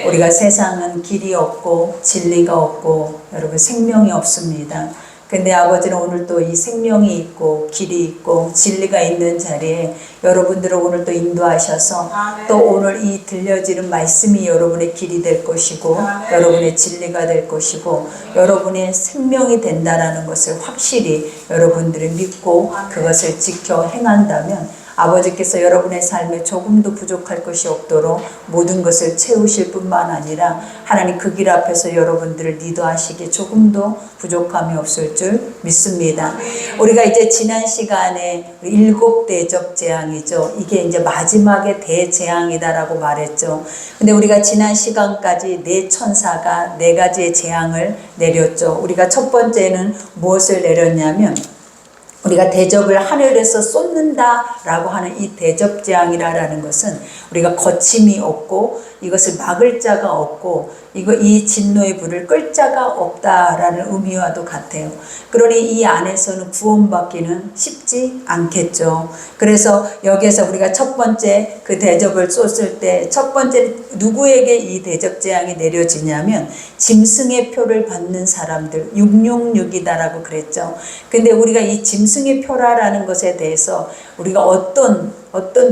우리가 세상은 길이 없고 진리가 없고 여러분 생명이 없습니다. 근데 아버지는 오늘 또 이 생명이 있고 길이 있고 진리가 있는 자리에 여러분들을 오늘 또 인도하셔서 또 오늘 이 들려지는 말씀이 여러분의 길이 될 것이고 여러분의 진리가 될 것이고 여러분의 생명이 된다는 것을 확실히 여러분들이 믿고 그것을 지켜 행한다면 아버지께서 여러분의 삶에 조금도 부족할 것이 없도록 모든 것을 채우실 뿐만 아니라 하나님 그 길 앞에서 여러분들을 리더하시기에 조금도 부족함이 없을 줄 믿습니다. 우리가 이제 지난 시간에 7 대접 재앙이죠. 이게 이제 마지막의 대재앙이다라고 말했죠. 근데 우리가 지난 시간까지 4 천사가 4가지의 재앙을 내렸죠. 우리가 첫 번째는 무엇을 내렸냐면 우리가 대접을 하늘에서 쏟는다라고 하는 이 대접재앙이라는 것은 우리가 거침이 없고 이것을 막을 자가 없고 이 진노의 불을 끌 자가 없다라는 의미와도 같아요. 그러니 이 안에서는 구원받기는 쉽지 않겠죠. 그래서 여기에서 우리가 첫 번째 그 대접을 쏟을 때 첫 번째 누구에게 이 대접재앙이 내려지냐면 짐승의 표를 받는 사람들 666이다라고 그랬죠. 근데 우리가 이 짐승의 표라라는 것에 대해서 우리가 어떤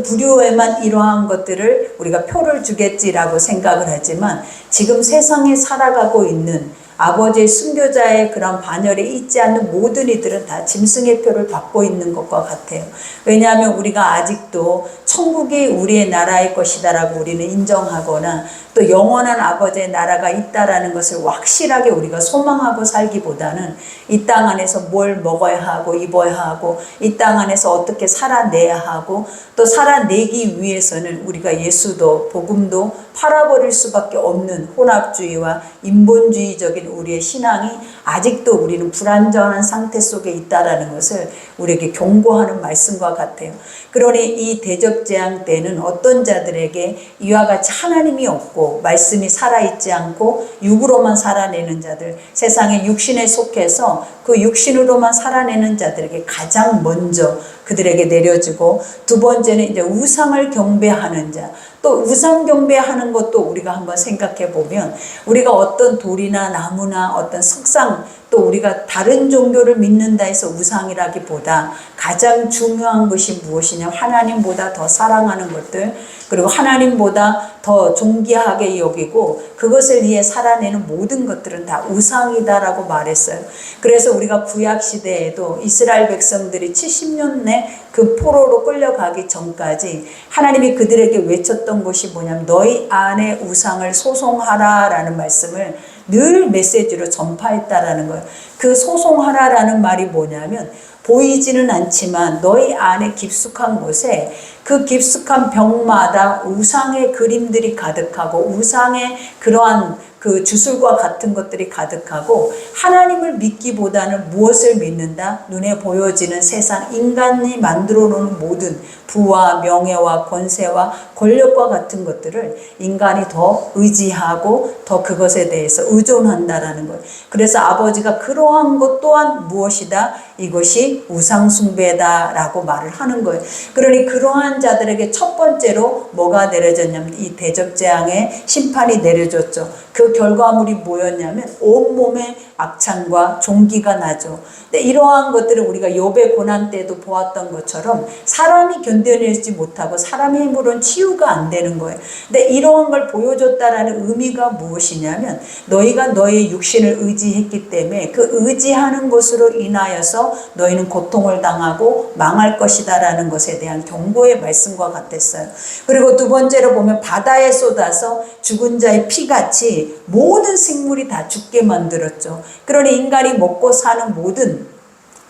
부류에만 이러한 것들을 우리가 표를 주겠지라고 생각을 하지만 지금 세상에 살아가고 있는 아버지의 순교자의 그런 반열에 있지 않는 모든 이들은 다 짐승의 표를 받고 있는 것과 같아요. 왜냐하면 우리가 아직도 천국이 우리의 나라의 것이다라고 우리는 인정하거나 또 영원한 아버지의 나라가 있다라는 것을 확실하게 우리가 소망하고 살기보다는 이 땅 안에서 뭘 먹어야 하고 입어야 하고 이 땅 안에서 어떻게 살아내야 하고 또 살아내기 위해서는 우리가 예수도 복음도 팔아버릴 수밖에 없는 혼합주의와 인본주의적인 우리의 신앙이 아직도 우리는 불완전한 상태 속에 있다라는 것을 우리에게 경고하는 말씀과 같아요. 그러니 이 대접재앙 때는 어떤 자들에게 이와 같이 하나님이 없고 말씀이 살아있지 않고 육으로만 살아내는 자들, 세상의 육신에 속해서 그 육신으로만 살아내는 자들에게 가장 먼저 그들에게 내려지고 두 번째는 이제 우상을 경배하는 자. 또 우상 경배하는 것도 우리가 한번 생각해 보면 우리가 어떤 돌이나 나무나 어떤 석상 또 우리가 다른 종교를 믿는다 해서 우상이라기보다 가장 중요한 것이 무엇이냐 하나님보다 더 사랑하는 것들 그리고 하나님보다 더 존귀하게 여기고 그것을 위해 살아내는 모든 것들은 다 우상이다라고 말했어요. 그래서 우리가 구약시대에도 이스라엘 백성들이 70년내 그 포로로 끌려가기 전까지 하나님이 그들에게 외쳤던 것이 뭐냐면 너희 안에 우상을 소송하라라는 말씀을 늘 메시지로 전파했다라는 거예요. 그 소송하라라는 말이 뭐냐면 보이지는 않지만 너희 안에 깊숙한 곳에 그 깊숙한 벽마다 우상의 그림들이 가득하고 우상의 그러한 그 주술과 같은 것들이 가득하고 하나님을 믿기보다는 무엇을 믿는다? 눈에 보여지는 세상 인간이 만들어 놓은 모든 부와 명예와 권세와 권력과 같은 것들을 인간이 더 의지하고 더 그것에 대해서 의존한다라는 거예요. 그래서 아버지가 그러한 것 또한 무엇이다? 이것이 우상숭배다라고 말을 하는 거예요. 그러니 그러한 자들에게 첫 번째로 뭐가 내려졌냐면 이 대접재앙의 심판이 내려졌죠. 그 결과물이 뭐였냐면 온몸에 악창과 종기가 나죠. 근데 이러한 것들을 우리가 욥의 고난 때도 보았던 것처럼 사람이 견뎌내지 못하고 사람의 힘으로는 치유가 안 되는 거예요. 근데 이러한 걸 보여줬다라는 의미가 무엇이냐면 너희가 너의 육신을 의지했기 때문에 그 의지하는 것으로 인하여서 너희는 고통을 당하고 망할 것이다라는 것에 대한 경고의 말씀과 같았어요. 그리고 두 번째로 보면 바다에 쏟아서 죽은 자의 피같이 모든 생물이 다 죽게 만들었죠. 그러니 인간이 먹고 사는 모든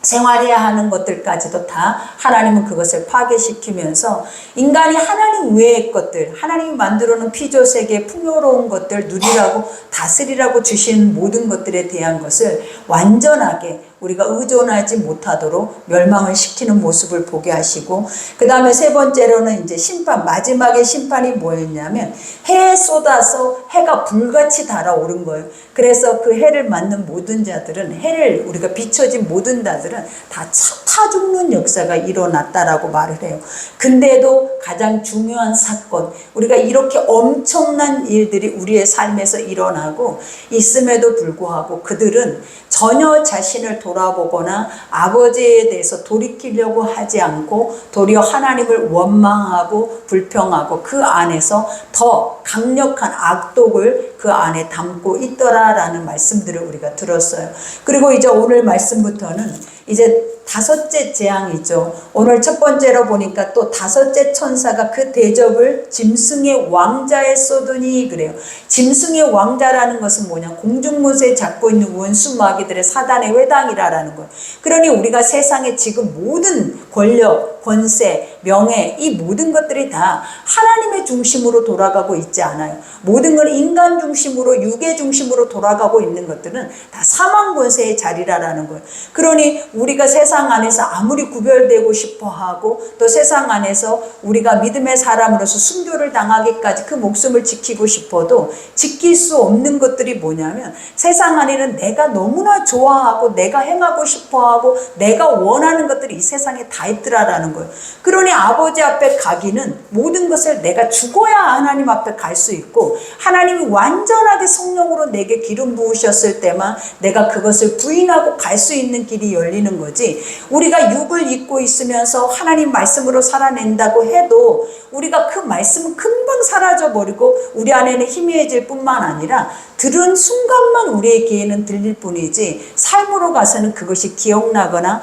생활해야 하는 것들까지도 다 하나님은 그것을 파괴시키면서 인간이 하나님 외의 것들, 하나님이 만들어놓은 피조세계 풍요로운 것들 누리라고 다스리라고 주신 모든 것들에 대한 것을 완전하게 우리가 의존하지 못하도록 멸망을 시키는 모습을 보게 하시고, 그 다음에 세 번째로는 이제 심판, 마지막에 심판이 뭐였냐면 해에 쏟아서 해가 불같이 달아오른 거예요. 그래서 그 해를 맞는 모든 자들은, 해를 우리가 비춰진 모든 자들은 다 타 죽는 역사가 일어났다라고 말을 해요. 근데도 가장 중요한 사건, 우리가 이렇게 엄청난 일들이 우리의 삶에서 일어나고 있음에도 불구하고 그들은 전혀 자신을 돌아보거나 아버지에 대해서 돌이키려고 하지 않고 도리어 하나님을 원망하고 불평하고 그 안에서 더 강력한 악독을 그 안에 담고 있더라라는 말씀들을 우리가 들었어요. 그리고 이제 오늘 말씀부터는 이제 다섯째 재앙이죠. 오늘 첫 번째로 보니까 또 다섯째 천사가 그 대접을 짐승의 왕자에 쏟으니 그래요. 짐승의 왕자라는 것은 뭐냐? 공중무쇠에 잡고 있는 원수 마귀들의 사단의 회당이라는 거예요. 그러니 우리가 세상에 지금 모든 권력, 권세, 명예, 이 모든 것들이 다 하나님의 중심으로 돌아가고 있지 않아요. 모든 걸 인간 중심으로, 육의 중심으로 돌아가고 있는 것들은 다 사망 권세의 자리라는 거예요. 그러니 우리가 세상 안에서 아무리 구별되고 싶어 하고 또 세상 안에서 우리가 믿음의 사람으로서 순교를 당하기까지 그 목숨을 지키고 싶어도 지킬 수 없는 것들이 뭐냐면 세상 안에는 내가 너무나 좋아하고 내가 행하고 싶어 하고 내가 원하는 것들이 이 세상에 다 있더라라는 거예요. 그러니 아버지 앞에 가기는 모든 것을 내가 죽어야 하나님 앞에 갈 수 있고, 하나님이 완전하게 성령으로 내게 기름 부으셨을 때만 내가 그것을 부인하고 갈 수 있는 길이 열리는 거지, 우리가 육을 입고 있으면서 하나님 말씀으로 살아낸다고 해도 우리가 그 말씀은 금방 사라져 버리고 우리 안에는 희미해질 뿐만 아니라 들은 순간만 우리의 귀에는 들릴 뿐이지 삶으로 가서는 그것이 기억나거나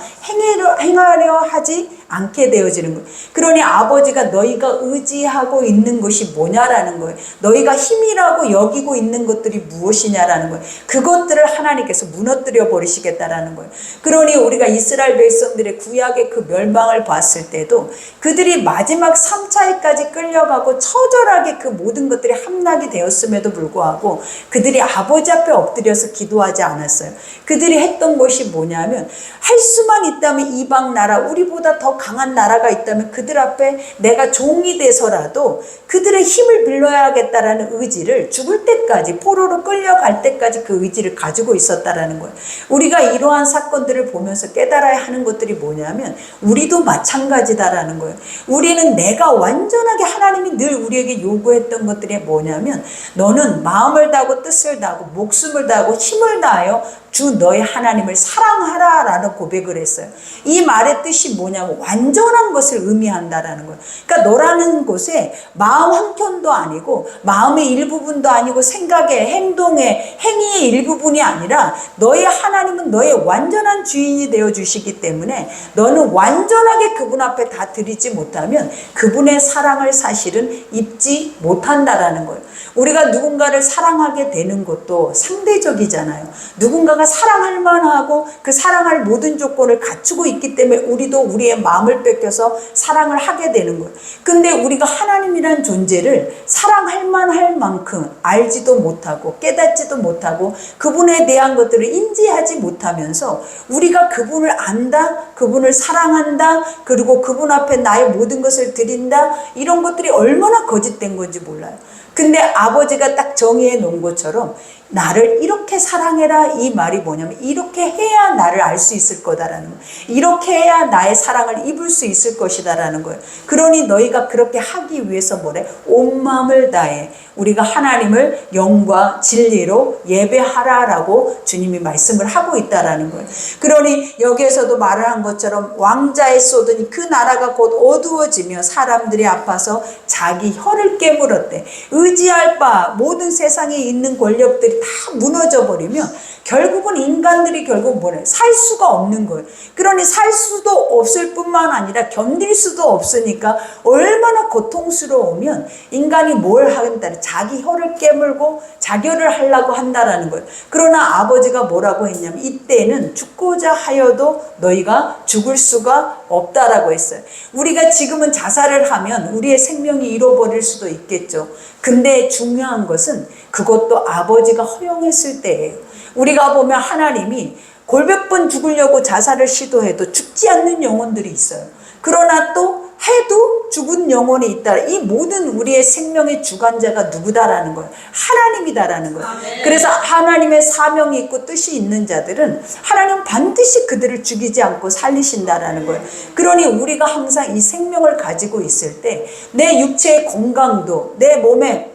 행하려 하지 않게 되어지는 거예요. 그러니 아버지가 너희가 의지하고 있는 것이 뭐냐라는 거예요. 너희가 힘이라고 여기고 있는 것들이 무엇이냐라는 거예요. 그것들을 하나님께서 무너뜨려 버리시겠다라는 거예요. 그러니 우리가 이스라엘 백성들의 구약의 그 멸망을 봤을 때도 그들이 마지막 3차에까지 끌려가고 처절하게 그 모든 것들이 함락이 되었음에도 불구하고 그들이 아버지 앞에 엎드려서 기도하지 않았어요. 그들이 했던 것이 뭐냐면, 할 수만 있다면 이방 나라, 우리보다 더 강한 나라가 있다면 그들 앞에 내가 종이 돼서라도 그들의 힘을 빌려야겠다라는 의지를, 죽을 때까지, 포로로 끌려갈 때까지 그 의지를 가지고 있었다라는 거예요. 우리가 이러한 사건들을 보면서 깨달아야 하는 것들이 뭐냐면 우리도 마찬가지다라는 거예요. 우리는 내가 완전하게, 하나님이 늘 우리에게 요구했던 것들이 뭐냐면 너는 마음을 다하고 뜻을 다하고 목숨을 다하고 힘을 다하여 주 너의 하나님을 사랑하라 라는 고백을 했어요. 이 말의 뜻이 뭐냐면 완전한 것을 의미한다라는 거예요. 그러니까 너라는 곳에 마음 한켠도 아니고 마음의 일부분도 아니고 생각의, 행동의, 행위의 일부분이 아니라 너의 하나님은 너의 완전한 주인이 되어주시기 때문에 너는 완전하게 그분 앞에 다 드리지 못하면 그분의 사랑을 사실은 입지 못한다라는 거예요. 우리가 누군가를 사랑하게 되는 것도 상대적이잖아요. 누군가가 사랑할 만하고 그 사랑할 모든 조건을 갖추고 있기 때문에 우리도 우리의 마음을 뺏겨서 사랑을 하게 되는 거예요. 근데 우리가 하나님이란 존재를 사랑할 만할 만큼 알지도 못하고 깨닫지도 못하고 그분에 대한 것들을 인지하지 못하면서 우리가 그분을 안다, 그분을 사랑한다, 그리고 그분 앞에 나의 모든 것을 드린다, 이런 것들이 얼마나 거짓된 건지 몰라요. 근데 아버지가 딱 정의해 놓은 것처럼 나를 이렇게 사랑해라, 이 말이 뭐냐면 이렇게 해야 나를 알 수 있을 거다라는 거예요. 이렇게 해야 나의 사랑을 입을 수 있을 것이다라는 거예요. 그러니 너희가 그렇게 하기 위해서 뭐래? 온 마음을 다해 우리가 하나님을 영과 진리로 예배하라라고 주님이 말씀을 하고 있다라는 거예요. 그러니 여기에서도 말을 한 것처럼 왕자에 쏟으니 그 나라가 곧 어두워지며 사람들이 아파서 자기 혀를 깨물었대. 의지할 바 모든 세상에 있는 권력들이 다 무너져 버리면 결국은 인간들이 결국 뭐래? 살 수가 없는 거예요. 그러니 살 수도 없을 뿐만 아니라 견딜 수도 없으니까 얼마나 고통스러우면 인간이 뭘 하겠다, 자기 혀를 깨물고 자결을 하려고 한다라는 거예요. 그러나 아버지가 뭐라고 했냐면 이때는 죽고자 하여도 너희가 죽을 수가 없다라고 했어요. 우리가 지금은 자살을 하면 우리의 생명이 잃어버릴 수도 있겠죠. 근데 중요한 것은 그것도 아버지가 허용했을 때예요. 우리가 보면 하나님이 골몇 번 죽으려고 자살을 시도해도 죽지 않는 영혼들이 있어요. 그러나 또 해도 죽은 영혼이 있다. 이 모든 우리의 생명의 주관자가 누구다라는 거예요. 하나님이다라는 거예요. 그래서 하나님의 사명이 있고 뜻이 있는 자들은 하나님은 반드시 그들을 죽이지 않고 살리신다라는 거예요. 그러니 우리가 항상 이 생명을 가지고 있을 때 내 육체의 건강도 내 몸의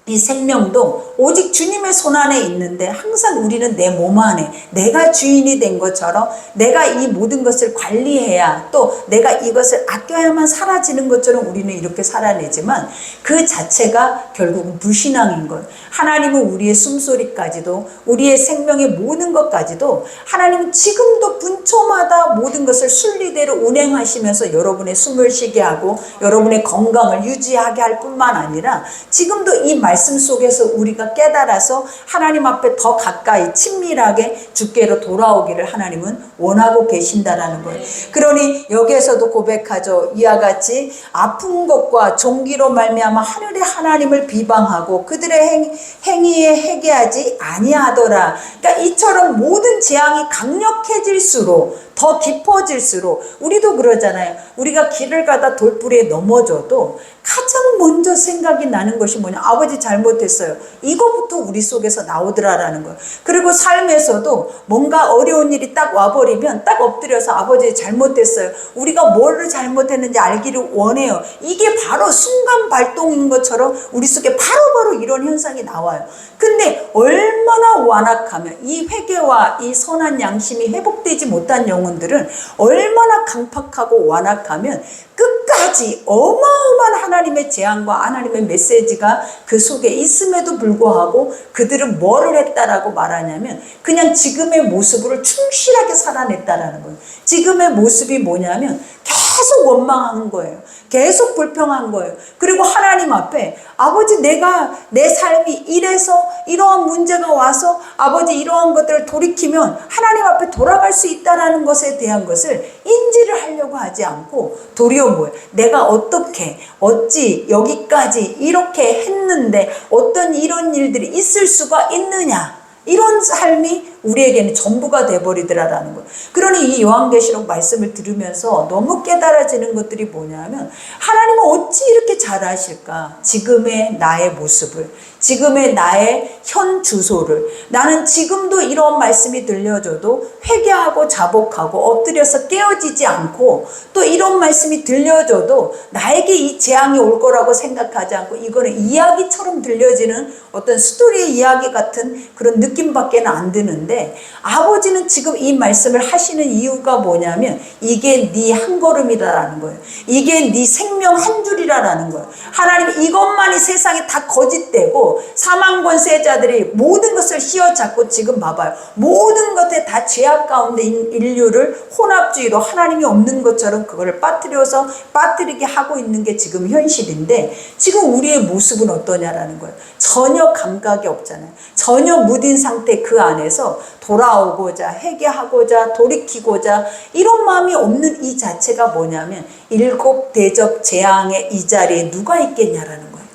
이 생명도 오직 주님의 손 안에 있는데 항상 우리는 내 몸 안에 내가 주인이 된 것처럼 내가 이 모든 것을 관리해야 또 내가 이것을 아껴야만 사라지는 것처럼 우리는 이렇게 살아내지만 그 자체가 결국은 불신앙인 거예요. 하나님은 우리의 숨소리까지도 우리의 생명의 모든 것까지도 하나님은 지금도 분초마다 모든 것을 순리대로 운행하시면서 여러분의 숨을 쉬게 하고 여러분의 건강을 유지하게 할 뿐만 아니라 지금도 이 말씀 속에서 우리가 깨달아서 하나님 앞에 더 가까이 친밀하게 주께로 돌아오기를 하나님은 원하고 계신다라는 거예요. 그러니 여기에서도 고백하죠. 이와 같이 아픈 것과 종기로 말미암아 하늘의 하나님을 비방하고 그들의 행위에 회개하지 아니하더라. 그러니까 이처럼 모든 재앙이 강력해질수록 더 깊어질수록 우리도 그러잖아요. 우리가 길을 가다 돌부리에 넘어져도 가장 먼저 생각이 나는 것이 뭐냐? 아버지 잘못했어요. 이거부터 우리 속에서 나오더라라는 거예요. 그리고 삶에서도 뭔가 어려운 일이 딱 와버리면 딱 엎드려서 아버지 잘못했어요. 우리가 뭐를 잘못했는지 알기를 원해요. 이게 바로 순간 발동인 것처럼 우리 속에 바로바로 이런 현상이 나와요. 근데 얼마나 완악하면 이 회개와 이 선한 양심이 회복되지 못한 영혼들은 얼마나 강팍하고 완악하면 끝까지 어마어마한 하나님의 재앙과 하나님의 메시지가 그 속에 있음에도 불구하고 그들은 뭐를 했다라고 말하냐면 그냥 지금의 모습으로 충실하게 살아냈다라는 거예요. 지금의 모습이 뭐냐면 계속 원망한 거예요. 계속 불평한 거예요. 그리고 하나님 앞에 아버지 내가 내 삶이 이래서 이러한 문제가 와서 아버지 이러한 것들을 돌이키면 하나님 앞에 돌아갈 수 있다라는 것에 대한 것을 인지를 하려고 하지 않고 도리어 뭐예요? 내가 어떻게 어찌 여기까지 이렇게 했는데 어떤 이런 일들이 있을 수가 있느냐 이런 삶이 우리에게는 전부가 돼버리더라라는 거예요. 그러니 이 요한계시록 말씀을 들으면서 너무 깨달아지는 것들이 뭐냐면 하나님은 어찌 이렇게 잘하실까? 지금의 나의 모습을 지금의 나의 현 주소를 나는 지금도 이런 말씀이 들려줘도 회개하고 자복하고 엎드려서 깨어지지 않고 또 이런 말씀이 들려줘도 나에게 이 재앙이 올 거라고 생각하지 않고 이거는 이야기처럼 들려지는 어떤 스토리의 이야기 같은 그런 느낌밖에 안 드는데 아버지는 지금 이 말씀을 하시는 이유가 뭐냐면 이게 네 한 걸음이다라는 거예요. 이게 네 생명 한 줄이라는 거예요. 하나님 이것만이 세상에 다 거짓되고 사망 권세자들이 모든 것을 휘어잡고 지금 봐봐요. 모든 것에 다 죄악 가운데 인류를 혼합주의로 하나님이 없는 것처럼 그거를 빠뜨리게 하고 있는 게 지금 현실인데 지금 우리의 모습은 어떠냐라는 거예요. 전혀 감각이 없잖아요. 전혀 무딘 상태 그 안에서 돌아오고자 회개하고자 돌이키고자 이런 마음이 없는 이 자체가 뭐냐면 일곱 대접 재앙의 이 자리에 누가 있겠냐라는 거예요.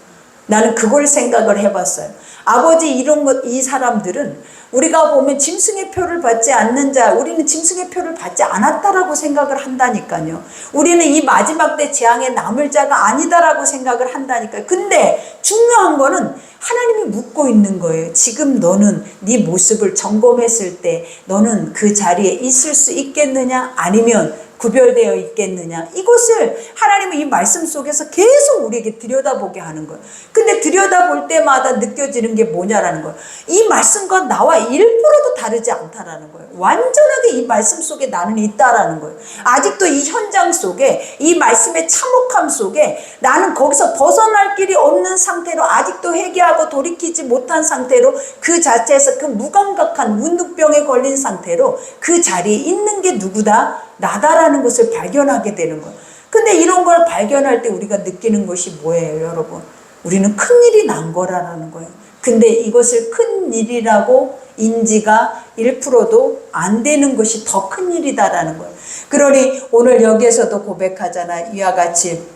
나는 그걸 생각을 해봤어요. 아버지 이런 것 이 사람들은 우리가 보면 짐승의 표를 받지 않는 자 우리는 짐승의 표를 받지 않았다라고 생각을 한다니까요. 우리는 이 마지막 때 재앙에 남을 자가 아니다라고 생각을 한다니까요. 근데 중요한 거는 하나님이 묻고 있는 거예요. 지금 너는 네 모습을 점검했을 때 너는 그 자리에 있을 수 있겠느냐 아니면 구별되어 있겠느냐 이것을 하나님은 이 말씀 속에서 계속 우리에게 들여다보게 하는 거예요. 근데 들여다볼 때마다 느껴지는 게 뭐냐라는 거예요. 이 말씀과 나와 1%도 다르지 않다라는 거예요. 완전하게 이 말씀 속에 나는 있다라는 거예요. 아직도 이 현장 속에 이 말씀의 참혹함 속에 나는 거기서 벗어날 길이 없는 상태로 아직도 회개하고 돌이키지 못한 상태로 그 자체에서 그 무감각한 문득병에 걸린 상태로 그 자리에 있는 게 누구다? 나다라는 것을 발견하게 되는 거예요. 근데 이런 걸 발견할 때 우리가 느끼는 것이 뭐예요, 여러분? 우리는 큰일이 난 거라는 거예요. 근데 이것을 큰일이라고 인지가 1%도 안 되는 것이 더 큰일이다라는 거예요. 그러니 오늘 여기에서도 고백하잖아. 이와 같이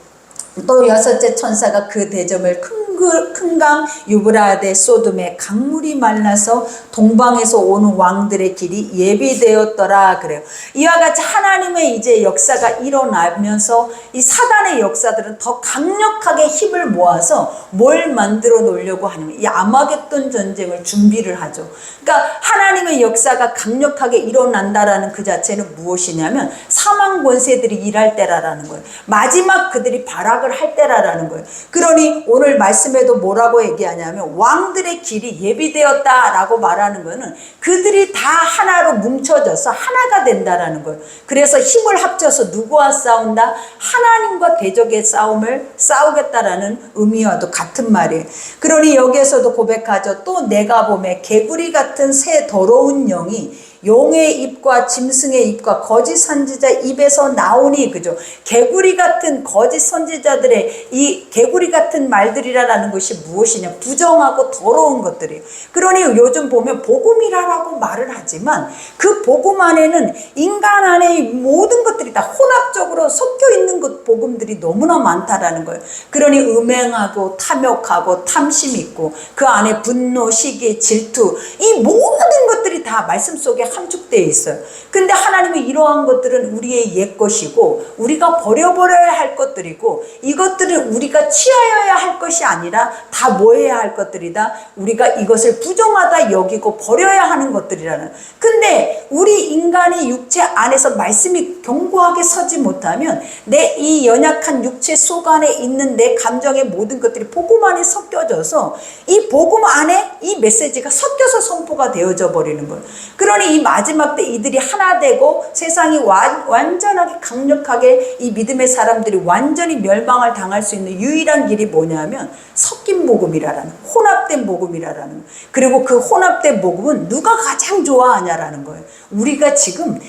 또 여섯째 천사가 그 대접을 큰 큰 강 유브라데 소돔의 강물이 말라서 동방에서 오는 왕들의 길이 예비되었더라 그래요. 이와 같이 하나님의 이제 역사가 일어나면서 이 사단의 역사들은 더 강력하게 힘을 모아서 뭘 만들어 놓으려고 하냐면 이 아마겟돈 전쟁을 준비를 하죠. 그러니까 하나님의 역사가 강력하게 일어난다라는 그 자체는 무엇이냐면 사망 권세들이 일할 때라는 거예요. 마지막 그들이 발악을 할 때라는 거예요. 그러니 오늘 말씀에도 뭐라고 얘기하냐면 왕들의 길이 예비되었다라고 말하는 거는 그들이 다 하나로 뭉쳐져서 하나가 된다라는 거예요. 그래서 힘을 합쳐서 누구와 싸운다? 하나님과 대적의 싸움을 싸우겠다라는 의미와도 같은 말이에요. 그러니 여기에서도 고백하죠. 또 내가 보매 개구리 같은 새 더러운 영이 용의 입과 짐승의 입과 거짓 선지자 입에서 나오니 그죠. 개구리 같은 거짓 선지자들의 이 개구리 같은 말들이라는 것이 무엇이냐? 부정하고 더러운 것들이에요. 그러니 요즘 보면 복음이라고 말을 하지만 그 복음 안에는 인간 안에 모든 것들이 다 혼합적으로 섞여 있는 것 복음들이 너무나 많다라는 거예요. 그러니 음행하고 탐욕하고 탐심 있고 그 안에 분노, 시기, 질투 이 모든 것들이 다 말씀 속에 함축되어 있어요. 근데 하나님은 이러한 것들은 우리의 옛 것이고 우리가 버려버려야 할 것들이고 이것들은 우리가 취하여야 할 것이 아니라 다 뭐해야 할 것들이다. 우리가 이것을 부정하다 여기고 버려야 하는 것들이라는. 근데 우리 인간의 육체 안에서 말씀이 견고하게 서지 못하면 내 이 연약한 육체 속 안에 있는 내 감정의 모든 것들이 복음 안에 섞여져서 이 복음 안에 이 메시지가 섞여서 선포가 되어져 버리는 거예요. 그러니 이 마지막 때 이들이 하나 되고 세상이 완전하게 강력하게 이 믿음의 사람들이 완전히 멸망을 당할 수 있는 유일한 길이 뭐냐면 섞인 복음이라는 혼합된 복음이라는 그리고 그 혼합된 복음은 누가 가장 좋아하냐라는 거예요. 우리가 지금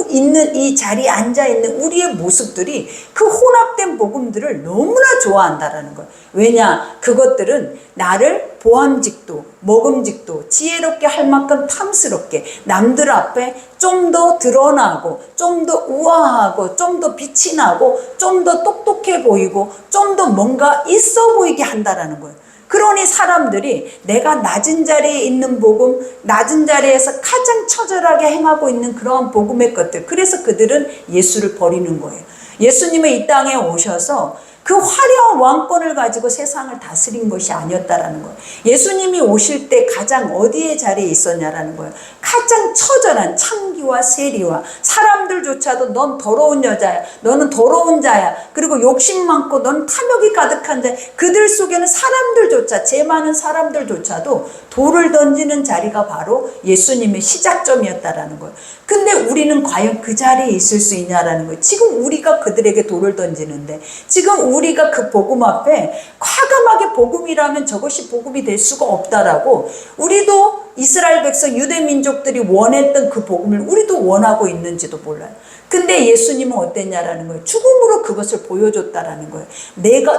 있는 이 자리에 앉아 있는 우리의 모습들이 그 혼합된 복음들을 너무나 좋아한다라는 거예요. 왜냐? 그것들은 나를 보암직도 먹음직도 지혜롭게 할 만큼 탐스럽게 남들 앞에 좀 더 드러나고 좀 더 우아하고 좀 더 빛이 나고 좀 더 똑똑해 보이고 좀 더 뭔가 있어 보이게 한다라는 거예요. 그러니 사람들이 내가 낮은 자리에 있는 복음, 낮은 자리에서 가장 처절하게 행하고 있는 그러한 복음의 것들, 그래서 그들은 예수를 버리는 거예요. 예수님의 이 땅에 오셔서 그 화려한 왕권을 가지고 세상을 다스린 것이 아니었다라는 거예요. 예수님이 오실 때 가장 어디에 자리에 있었냐라는 거예요. 가장 처절한 창기와 세리와 사람들조차도 넌 더러운 여자야, 너는 더러운 자야, 그리고 욕심 많고 넌 탐욕이 가득한 자야. 그들 속에는 사람들조차, 죄 많은 사람들조차도 돌을 던지는 자리가 바로 예수님의 시작점이었다라는 거예요. 근데 우리는 과연 그 자리에 있을 수 있냐라는 거예요. 지금 우리가 그들에게 돌을 던지는데, 지금 우리가 그 복음 앞에 과감하게 복음이라면 저것이 복음이 될 수가 없다라고, 우리도 이스라엘 백성 유대 민족들이 원했던 그 복음을 우리도 원하고 있는지도 몰라요. 근데 예수님은 어땠냐라는 거예요. 죽음으로 그것을 보여줬다라는 거예요.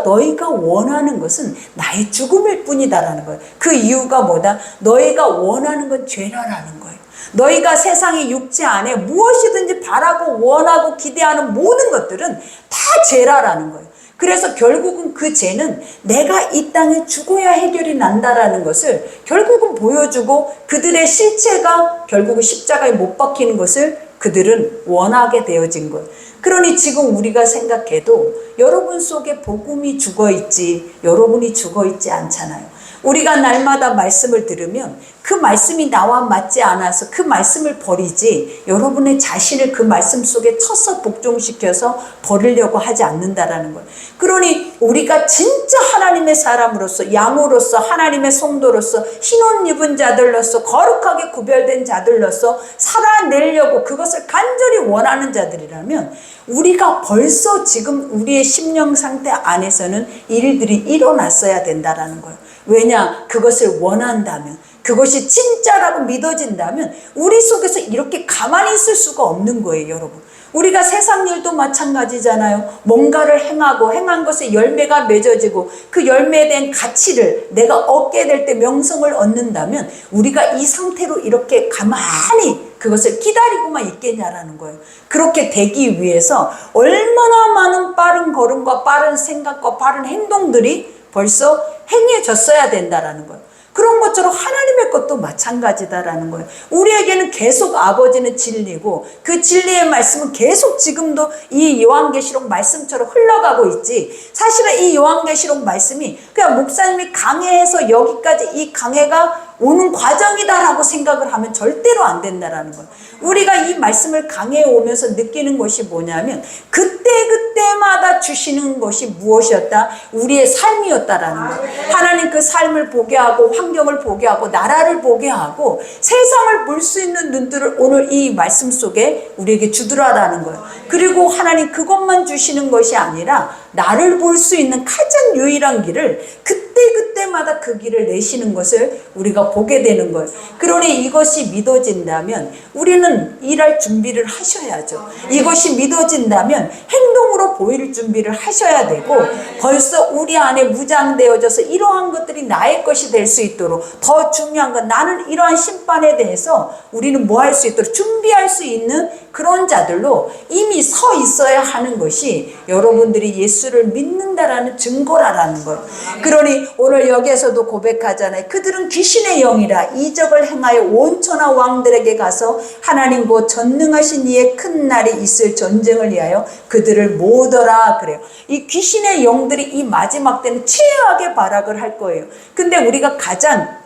너희가 원하는 것은 나의 죽음일 뿐이다라는 거예요. 그 이유가 뭐다? 너희가 원하는 건 죄라라는 거예요. 너희가 세상의 육체 안에 무엇이든지 바라고 원하고 기대하는 모든 것들은 다 죄라라는 거예요. 그래서 결국은 그 죄는 내가 이 땅에 죽어야 해결이 난다라는 것을 결국은 보여주고 그들의 실체가 결국은 십자가에 못 박히는 것을 그들은 원하게 되어진 거예요. 그러니 지금 우리가 생각해도 여러분 속에 복음이 죽어있지 여러분이 죽어있지 않잖아요. 우리가 날마다 말씀을 들으면 그 말씀이 나와 맞지 않아서 그 말씀을 버리지 여러분의 자신을 그 말씀 속에 쳐서 복종시켜서 버리려고 하지 않는다라는 거예요. 그러니 우리가 진짜 하나님의 사람으로서 양으로서 하나님의 성도로서 흰옷 입은 자들로서 거룩하게 구별된 자들로서 살아내려고 그것을 간절히 원하는 자들이라면 우리가 벌써 지금 우리의 심령 상태 안에서는 일들이 일어났어야 된다라는 거예요. 왜냐? 그것을 원한다면, 그것이 진짜라고 믿어진다면 우리 속에서 이렇게 가만히 있을 수가 없는 거예요, 여러분. 우리가 세상 일도 마찬가지잖아요. 뭔가를 행하고 행한 것에 열매가 맺어지고 그 열매에 대한 가치를 내가 얻게 될 때 명성을 얻는다면 우리가 이 상태로 이렇게 가만히 그것을 기다리고만 있겠냐라는 거예요. 그렇게 되기 위해서 얼마나 많은 빠른 걸음과 빠른 생각과 빠른 행동들이 벌써 행해졌어야 된다라는 거예요. 그런 것처럼 하나님의 것도 마찬가지다라는 거예요. 우리에게는 계속 아버지는 진리고 그 진리의 말씀은 계속 지금도 이 요한계시록 말씀처럼 흘러가고 있지. 사실은 이 요한계시록 말씀이 그냥 목사님이 강해해서 여기까지 이 강해가 오는 과정이다라고 생각을 하면 절대로 안 된다라는 거예요. 우리가 이 말씀을 강해해 오면서 느끼는 것이 뭐냐면 그때마다 주시는 것이 무엇이었다? 우리의 삶이었다라는 거예요. 하나님 그 삶을 보게 하고 환경을 보게 하고 나라를 보게 하고 세상을 볼 수 있는 눈들을 오늘 이 말씀 속에 우리에게 주더라라는 거예요. 그리고 하나님 그것만 주시는 것이 아니라 나를 볼 수 있는 가장 유일한 길을 그때마다 그 길을 내시는 것을 우리가 보게 되는 거예요. 그러니 이것이 믿어진다면 우리는 일할 준비를 하셔야죠. 이것이 믿어진다면 행동으로 보일 준비를 하셔야 되고 벌써 우리 안에 무장되어져서 이러한 것들이 나의 것이 될 수 있도록 더 중요한 건 나는 이러한 심판에 대해서 우리는 뭐 할 수 있도록 준비할 수 있는 그런 자들로 이미 서 있어야 하는 것이 여러분들이 예수를 믿는다라는 증거라는 거예요. 그러니 오늘 여기에서도 고백하잖아요. 그들은 귀신의 영이라 이적을 행하여 온천하 왕들에게 가서 하나님 곧 전능하신 이의 큰 날이 있을 전쟁을 위하여 그들을 모으더라 그래요. 이 귀신의 영들이 이 마지막 때는 최악의 발악을 할 거예요. 근데 우리가 가장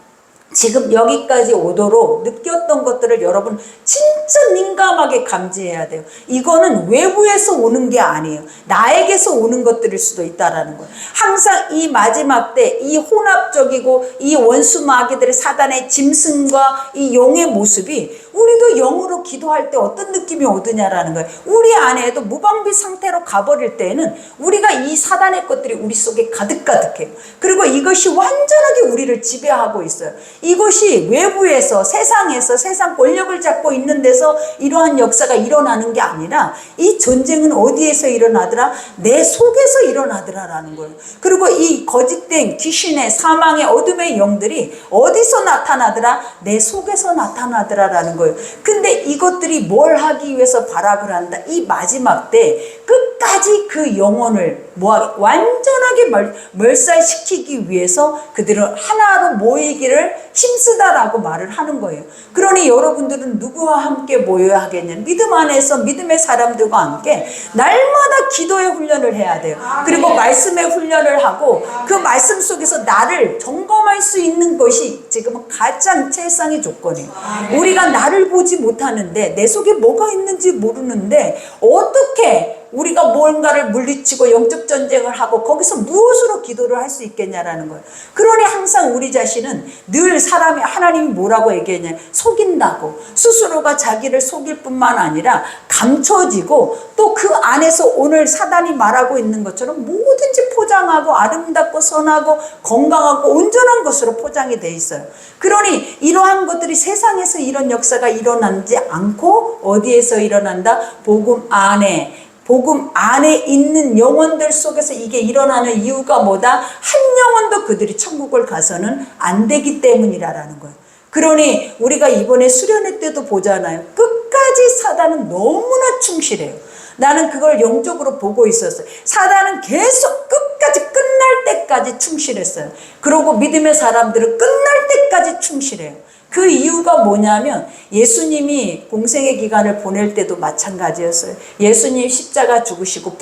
지금 여기까지 오도록 느꼈던 것들을 여러분 진짜 민감하게 감지해야 돼요. 이거는 외부에서 오는 게 아니에요. 나에게서 오는 것들일 수도 있다라는 거예요. 항상 이 마지막 때 이 혼합적이고 이 원수 마귀들의 사단의 짐승과 이 용의 모습이 우리도 영으로 기도할 때 어떤 느낌이 오느냐라는 거예요. 우리 안에도 무방비 상태로 가버릴 때에는 우리가 이 사단의 것들이 우리 속에 가득가득해요. 그리고 이것이 완전하게 우리를 지배하고 있어요. 이것이 외부에서 세상에서 세상 권력을 잡고 있는 데서 이러한 역사가 일어나는 게 아니라 이 전쟁은 어디에서 일어나더라? 내 속에서 일어나더라라는 거예요. 그리고 이 거짓된 귀신의 사망의 어둠의 영들이 어디서 나타나더라? 내 속에서 나타나더라라는 거예요. 근데 이것들이 뭘 하기 위해서 발악을 한다? 이 마지막 때 끝까지 그 영혼을 완전하게 멸살시키기 위해서 그들은 하나로 모이기를 힘쓰다라고 말을 하는 거예요. 그러니 여러분들은 누구와 함께 모여야 하겠냐? 믿음 안에서 믿음의 사람들과 함께 날마다 기도의 훈련을 해야 돼요. 그리고 말씀의 훈련을 하고 그 말씀 속에서 나를 점검할 수 있는 것이 지금은 가장 최상의 조건이에요. 우리가 나를 보지 못하는데 내 속에 뭐가 있는지 모르는데 어떻게 우리가 뭔가를 물리치고 영적 전쟁을 하고 거기서 무엇으로 기도를 할 수 있겠냐라는 거예요. 그러니 항상 우리 자신은 늘 사람이 하나님이 뭐라고 얘기했냐? 속인다고. 스스로가 자기를 속일 뿐만 아니라 감춰지고 또 그 안에서 오늘 사단이 말하고 있는 것처럼 뭐든지 포장하고 아름답고 선하고 건강하고 온전한 것으로 포장이 돼 있어요. 그러니 이러한 것들이 세상에서 이런 역사가 일어나지 않고 어디에서 일어난다? 복음 안에 있는 영혼들 속에서 이게 일어나는 이유가 뭐다? 한 영혼도 그들이 천국을 가서는 안 되기 때문이라는 거예요. 그러니 우리가 이번에 수련회 때도 보잖아요. 끝까지 사단은 너무나 충실해요. 나는 그걸 영적으로 보고 있었어요. 사단은 계속 끝까지 끝날 때까지 충실했어요. 그리고 믿음의 사람들은 끝날 때까지 충실해요. 그 이유가 뭐냐면 예수님이 공생의 기간을 보낼 때도 마찬가지였어요. 예수님 십자가 죽으시고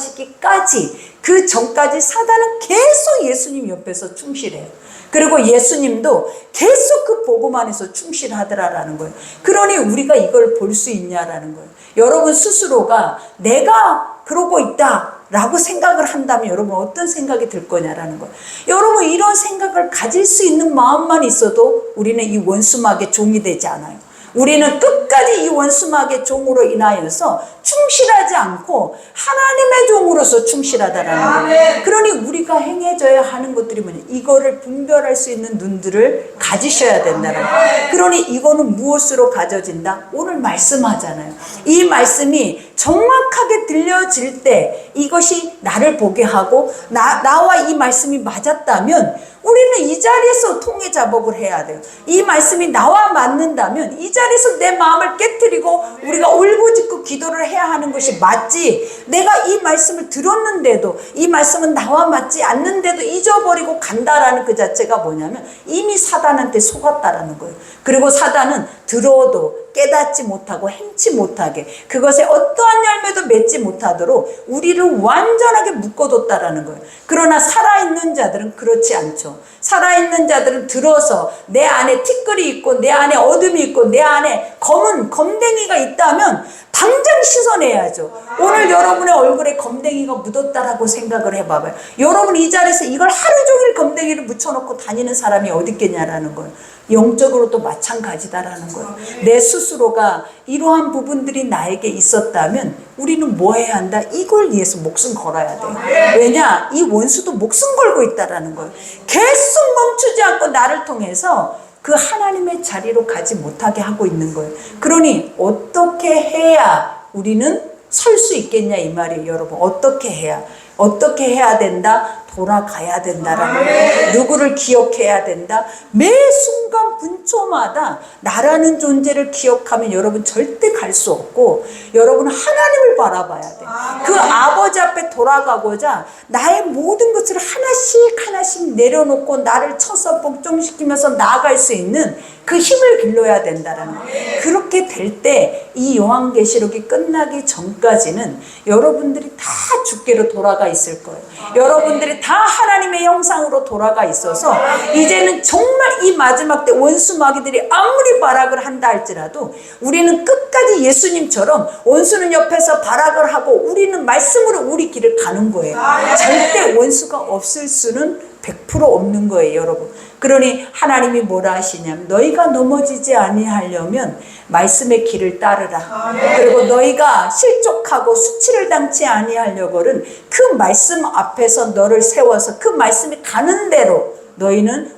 부활하시기까지 그 전까지 사단은 계속 예수님 옆에서 충실해요. 그리고 예수님도 계속 그 복음 안에서 충실하더라라는 거예요. 그러니 우리가 이걸 볼 수 있냐라는 거예요. 여러분 스스로가 내가 그러고 있다 라고 생각을 한다면 여러분 어떤 생각이 들 거냐라는 거예요. 여러분 이런 생각을 가질 수 있는 마음만 있어도 우리는 이 원수막의 종이 되지 않아요. 우리는 끝까지 이 원수막의 종으로 인하여서 충실하지 않고 하나님의 종으로서 충실하다라는 거예요. 그러니 우리가 행해져야 하는 것들이 뭐냐? 이거를 분별할 수 있는 눈들을 가지셔야 된다는 거예요. 그러니 이거는 무엇으로 가져진다? 오늘 말씀하잖아요. 이 말씀이 정확하게 들려질 때 이것이 나를 보게 하고 나와 이 말씀이 맞았다면 우리는 이 자리에서 통해 작업을 해야 돼요. 이 말씀이 나와 맞는다면 이 자리에서 내 마음을 깨트리고 우리가 울부짖고 기도를 해야 하는 것이 맞지, 내가 이 말씀을 들었는데도 이 말씀은 나와 맞지 않는데도 잊어버리고 간다라는 그 자체가 뭐냐면 이미 사단한테 속았다라는 거예요. 그리고 사단은 들어도 깨닫지 못하고 행치 못하게, 그것에 어떠한 열매도 맺지 못하도록 우리를 완전하게 묶어뒀다라는 거예요. 그러나 살아있는 자들은 그렇지 않죠. 살아있는 자들은 들어서 내 안에 티끌이 있고 내 안에 어둠이 있고 내 안에 검은 검댕이가 있다면 당장 씻어내야죠. 오늘 여러분의 얼굴에 검댕이가 묻었다라고 생각을 해봐봐요. 여러분 이 자리에서 이걸 하루 종일 검댕이를 묻혀놓고 다니는 사람이 어디 있겠냐라는 거예요. 영적으로도 마찬가지다라는 거예요. 내 스스로가 이러한 부분들이 나에게 있었다면 우리는 뭐 해야 한다? 이걸 위해서 목숨 걸어야 돼요. 왜냐? 이 원수도 목숨 걸고 있다라는 거예요. 계속 멈추지 않고 나를 통해서 그 하나님의 자리로 가지 못하게 하고 있는 거예요. 그러니 어떻게 해야 우리는 설 수 있겠냐 이 말이에요. 여러분 어떻게 해야 된다? 돌아가야 된다라는 거예요. 누구를 기억해야 된다? 매 순간 분초마다 나라는 존재를 기억하면 여러분 절대 갈 수 없고 여러분은 하나님을 바라봐야 돼. 그 아버지 앞에 돌아가고자 나의 모든 것을 하나씩 내려놓고 나를 쳐서 복종시키면서 나아갈 수 있는 그 힘을 길러야 된다라는 거예요. 그렇게 될 때 이 요한계시록이 끝나기 전까지는 여러분들이 다 주께로 돌아가 있을 거예요. 여러분들이 다 하나님의 형상으로 돌아가 있어서 이제는 정말 이 마지막 때 원수 마귀들이 아무리 발악을 한다 할지라도 우리는 끝까지 예수님처럼 원수는 옆에서 발악을 하고 우리는 말씀으로 우리 길을 가는 거예요. 절대 원수가 없을 수는 100% 없는 거예요, 여러분. 그러니 하나님이 뭐라 하시냐면 너희가 넘어지지 아니하려면 말씀의 길을 따르라. 그리고 너희가 실족하고 수치를 당치 아니하려거든 그 말씀 앞에서 너를 세워서 그 말씀이 가는 대로 너희는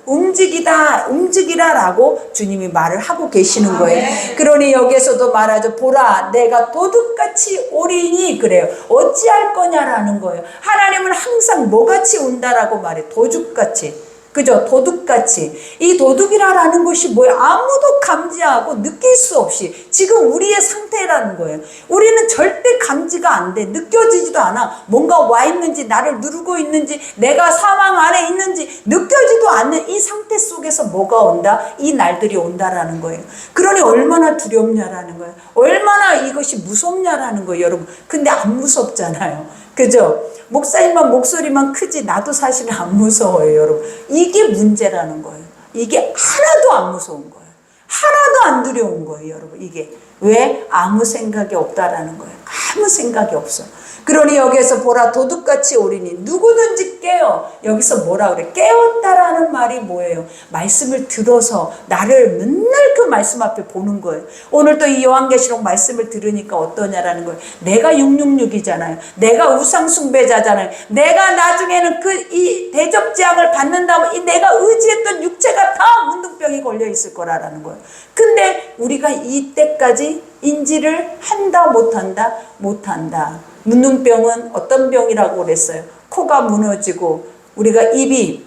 움직이라라고 주님이 말을 하고 계시는 거예요. 그러니 여기에서도 말하죠. 보라 내가 도둑같이 오리니 그래요. 어찌할 거냐라는 거예요. 하나님은 항상 뭐같이 온다라고 말해. 도둑같이. 그죠? 도둑같이. 이 도둑이라는 것이 뭐예요? 아무도 감지하고 느낄 수 없이 지금 우리의 상태라는 거예요. 우리는 절대 감지가 안 돼. 느껴지지도 않아. 뭔가 와 있는지 나를 누르고 있는지 내가 사망 안에 있는지 느껴지도 않는 이 상태 속에서 뭐가 온다? 이 날들이 온다라는 거예요. 그러니 얼마나 두렵냐라는 거예요. 얼마나 이것이 무섭냐라는 거예요, 여러분. 근데 안 무섭잖아요. 그죠? 목사님만 목소리만 크지 나도 사실은 안 무서워요, 여러분. 이게 문제라는 거예요. 이게 하나도 안 무서운 거예요. 하나도 안 두려운 거예요, 여러분. 이게 왜? 아무 생각이 없다라는 거예요. 아무 생각이 없어. 그러니 여기에서 보라 도둑같이 오리니 누구든지 깨어. 여기서 뭐라 그래? 깨었다라는 말이 뭐예요? 말씀을 들어서 나를 맨날 그 말씀 앞에 보는 거예요. 오늘 또 이 요한계시록 말씀을 들으니까 어떠냐라는 거예요. 내가 666이잖아요. 내가 우상숭배자잖아요. 내가 나중에는 이 대접재앙을 받는다면 이 내가 의지했던 육체가 다 문둥병이 걸려 있을 거라는 거예요. 근데 우리가 이때까지 인지를 한다 못한다? 못한다. 문둥병은 어떤 병이라고 그랬어요? 코가 무너지고 우리가 입이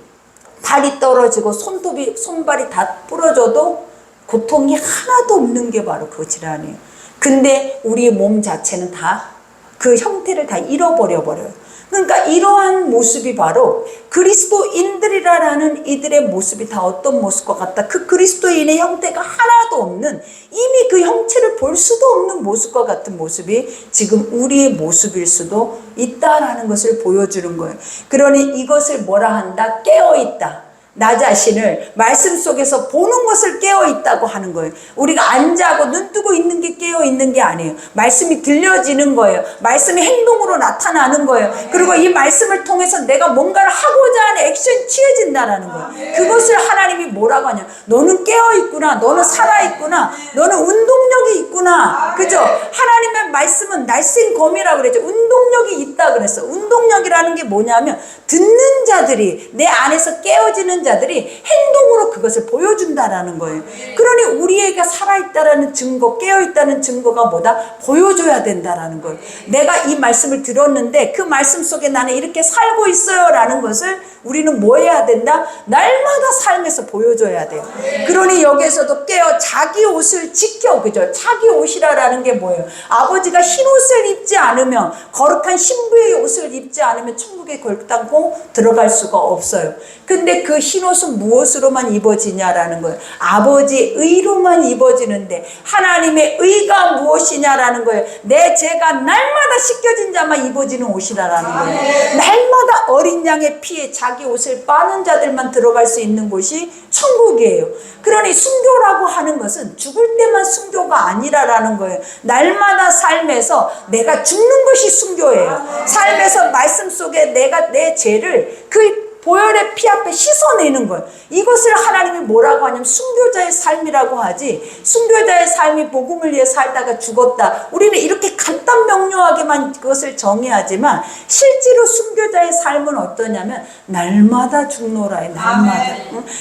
발이 떨어지고 손발이 다 부러져도 고통이 하나도 없는 게 바로 그 질환이에요. 근데 우리 몸 자체는 다 그 형태를 다 잃어버려 버려요. 그러니까 이러한 모습이 바로 그리스도인들이라는 이들의 모습이 다 어떤 모습과 같다. 그 그리스도인의 형태가 하나도 없는 이미 그 형체를 볼 수도 없는 모습과 같은 모습이 지금 우리의 모습일 수도 있다라는 것을 보여주는 거예요. 그러니 이것을 뭐라 한다? 깨어있다. 나 자신을 말씀 속에서 보는 것을 깨어있다고 하는 거예요. 우리가 앉아고 눈 뜨고 있는 게 깨어있는 게 아니에요. 말씀이 들려지는 거예요. 말씀이 행동으로 나타나는 거예요. 그리고 이 말씀을 통해서 내가 뭔가를 하고자 하는 액션이 취해진다는 거예요. 그것을 하나님이 뭐라고 하냐? 너는 깨어있구나. 너는 살아있구나. 너는 운동력이 있구나. 그죠? 하나님의 말씀은 날쌘 검이라고 그랬죠. 운동력이 있다 그랬어. 운동력이라는 게 뭐냐면 듣는 자들이, 내 안에서 깨어지는 자들이 행동으로 그것을 보여준다라는 거예요. 그러니 우리에게 살아있다라는 증거, 깨어있다는 증거가 뭐다? 보여줘야 된다라는 거예요. 내가 이 말씀을 들었는데 그 말씀 속에 나는 이렇게 살고 있어요 라는 것을 우리는 뭐 해야 된다? 날마다 삶에서 보여줘야 돼요. 그러니 여기에서도 깨어 자기 옷을 지켜, 그죠? 자기 옷이라는 게 뭐예요? 아버지가 흰 옷을 입지 않으면, 거룩한 신부의 옷을 입지 않으면 천국에 결단코 들어갈 수가 없어요. 근데 그 흰 옷은 무엇으로만 입어지냐라는 거예요. 아버지의 의로만 입어지는데 하나님의 의가 무엇이냐라는 거예요. 내 죄가 날마다 씻겨진 자만 입어지는 옷이라는 거예요. 날마다 어린 양의 피에 자기 옷을 빠는 자들만 들어갈 수 있는 곳이 천국이에요. 그러니 순교라고 하는 것은 죽을 때만 순교가 아니라라는 거예요. 날마다 삶에서 내가 죽는 것이 순교예요. 삶에서 말씀 속에 내가 내 죄를 그 보혈의 피 앞에 씻어내는 거예요. 이것을 하나님이 뭐라고 하냐면 순교자의 삶이라고 하지, 순교자의 삶이 복음을 위해 살다가 죽었다, 우리는 이렇게 간단 명료하게만 그것을 정의하지만 실제로 순교자의 삶은 어떠냐면 날마다 죽노라에, 날마다.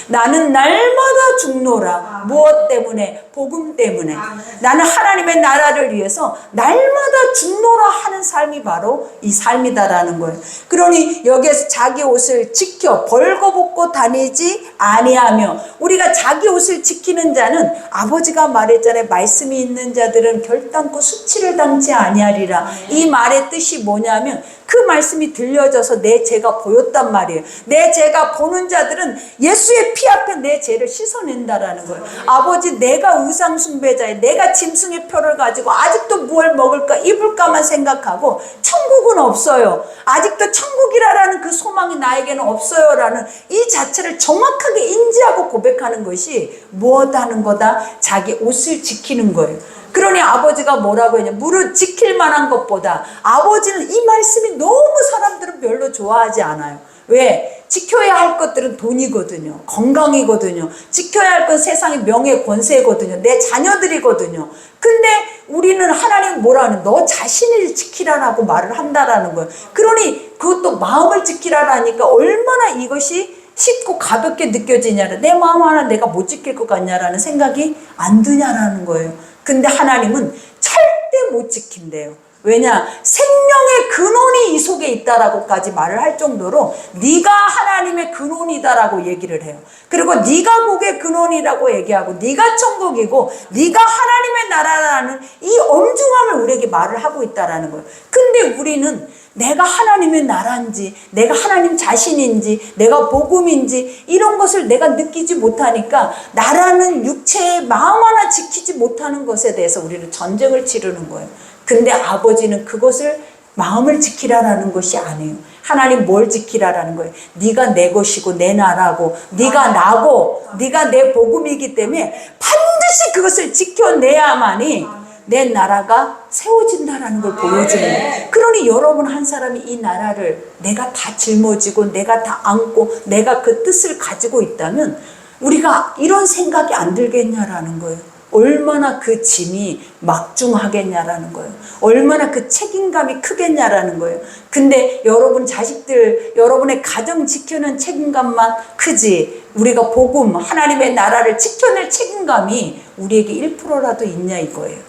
나는 날마다 죽노라. 무엇 때문에? 복음 때문에. 나는 하나님의 나라를 위해서 날마다 죽노라 하는 삶이 바로 이 삶이다라는 거예요. 그러니 여기에서 자기 옷을 지켜 벌거벗고 다니지 아니하며, 우리가 자기 옷을 지키는 자는 아버지가 말했잖아요. 말씀이 있는 자들은 결단코 수치를 당치 아니하리라. 이 말의 뜻이 뭐냐면 그 말씀이 들려져서 내 죄가 보였단 말이에요. 내 죄가 보는 자들은 예수의 피 앞에 내 죄를 씻어낸다라는 거예요. 아버지, 내가 우상 숭배자에, 내가 짐승의 표를 가지고 아직도 뭘 먹을까 입을까만 생각하고 천국은 없어요, 아직도 천국이라는 그 소망이 나에게는 없어요 라는 이 자체를 정확하게 인지하고 고백하는 것이 무엇 하는 거다? 자기 옷을 지키는 거예요. 그러니 아버지가 뭐라고 했냐, 무릇 지킬 만한 것보다, 아버지는 이 말씀이 너무 사람들은 별로 좋아하지 않아요. 왜? 지켜야 할 것들은 돈이거든요, 건강이거든요, 지켜야 할 건 세상의 명예 권세거든요, 내 자녀들이거든요. 근데 우리는 하나님 뭐라 하는, 너 자신을 지키라라고 말을 한다라는 거예요. 그러니 그것도 마음을 지키라라니까 얼마나 이것이 쉽고 가볍게 느껴지냐라, 내 마음 하나 내가 못 지킬 것 같냐라는 생각이 안 드냐라는 거예요. 근데 하나님은 절대 못 지킨대요. 왜냐? 생명의 근원이 이 속에 있다라고까지 말을 할 정도로 네가 하나님의 근원이다라고 얘기를 해요. 그리고 네가 복의 근원이라고 얘기하고 네가 천국이고 네가 하나님의 나라라는 이 엄중함을 우리에게 말을 하고 있다라는 거예요. 근데 우리는 내가 하나님의 나라인지, 내가 하나님 자신인지, 내가 복음인지 이런 것을 내가 느끼지 못하니까 나라는 육체의 마음 하나 지키지 못하는 것에 대해서 우리는 전쟁을 치르는 거예요. 근데 아버지는 그것을 마음을 지키라라는 것이 아니에요. 하나님 뭘 지키라라는 거예요? 네가 내 것이고 내 나라고 네가 나고 네가 내 복음이기 때문에 반드시 그것을 지켜내야만이 내 나라가 세워진다라는 걸 보여주는 거예요. 그러니 여러분 한 사람이 이 나라를 내가 다 짊어지고 내가 다 안고 내가 그 뜻을 가지고 있다면 우리가 이런 생각이 안 들겠냐라는 거예요. 얼마나 그 짐이 막중하겠냐라는 거예요. 얼마나 그 책임감이 크겠냐라는 거예요. 근데 여러분 자식들, 여러분의 가정 지켜낸 책임감만 크지 우리가 복음, 하나님의 나라를 지켜낼 책임감이 우리에게 1%라도 있냐 이거예요.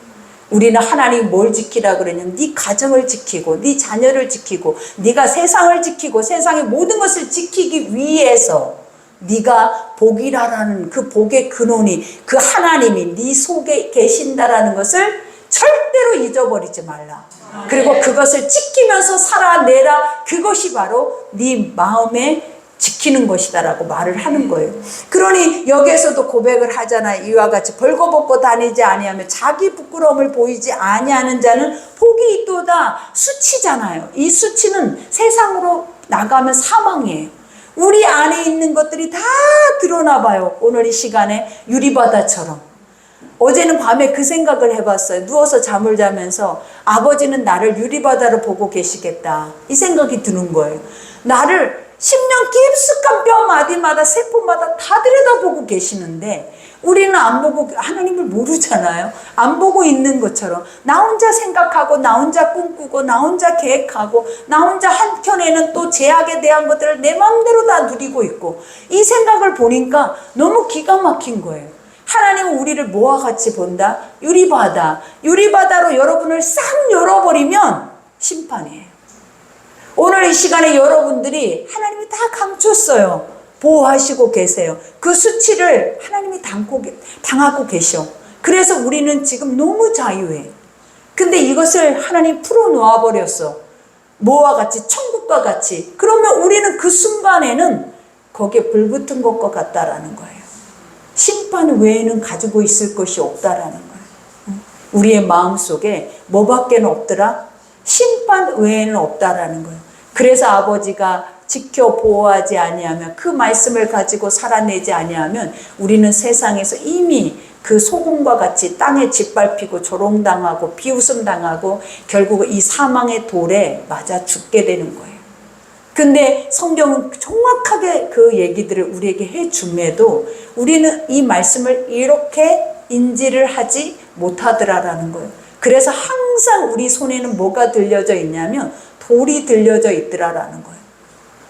우리는 하나님 뭘 지키라 그러냐면 네 가정을 지키고 네 자녀를 지키고 네가 세상을 지키고 세상의 모든 것을 지키기 위해서 네가 복이라는 그 복의 근원이 그 하나님이 네 속에 계신다라는 것을 절대로 잊어버리지 말라. 그리고 그것을 지키면서 살아내라. 그것이 바로 네 마음에 지키는 것이다라고 말을 하는 거예요. 그러니 여기에서도 고백을 하잖아요. 이와 같이 벌거벗고 다니지 아니하며 자기 부끄러움을 보이지 아니하는 자는 복이 있도다. 수치잖아요. 이 수치는 세상으로 나가면 사망이에요. 우리 안에 있는 것들이 다 드러나 봐요. 오늘 이 시간에 유리바다처럼. 어제는 밤에 그 생각을 해봤어요. 누워서 잠을 자면서 아버지는 나를 유리바다로 보고 계시겠다. 이 생각이 드는 거예요. 나를 10년 깊숙한 뼈 마디마다 세포마다 다 들여다보고 계시는데 우리는 안 보고 하나님을 모르잖아요. 안 보고 있는 것처럼 나 혼자 생각하고 나 혼자 꿈꾸고 나 혼자 계획하고 나 혼자 한켠에는 또 제약에 대한 것들을 내 마음대로 다 누리고 있고, 이 생각을 보니까 너무 기가 막힌 거예요. 하나님은 우리를 뭐와 같이 본다? 유리바다. 유리바다로 여러분을 싹 열어버리면 심판이에요. 오늘 이 시간에 여러분들이 하나님이 다 감췄어요. 보호하시고 계세요. 그 수치를 하나님이 당하고 계셔. 그래서 우리는 지금 너무 자유해. 근데 이것을 하나님 풀어놓아 버렸어. 뭐와 같이? 천국과 같이. 그러면 우리는 그 순간에는 거기에 불붙은 것과 같다라는 거예요. 심판 외에는 가지고 있을 것이 없다라는 거예요. 우리의 마음속에 뭐밖에 없더라? 심판 외에는 없다라는 거예요. 그래서 아버지가 지켜 보호하지 아니하면, 그 말씀을 가지고 살아내지 아니하면 우리는 세상에서 이미 그 소금과 같이 땅에 짓밟히고 조롱당하고 비웃음당하고 결국 이 사망의 돌에 맞아 죽게 되는 거예요. 근데 성경은 정확하게 그 얘기들을 우리에게 해줌에도 우리는 이 말씀을 이렇게 인지를 하지 못하더라라는 거예요. 그래서 항상 우리 손에는 뭐가 들려져 있냐면 돌이 들려져 있더라라는 거예요.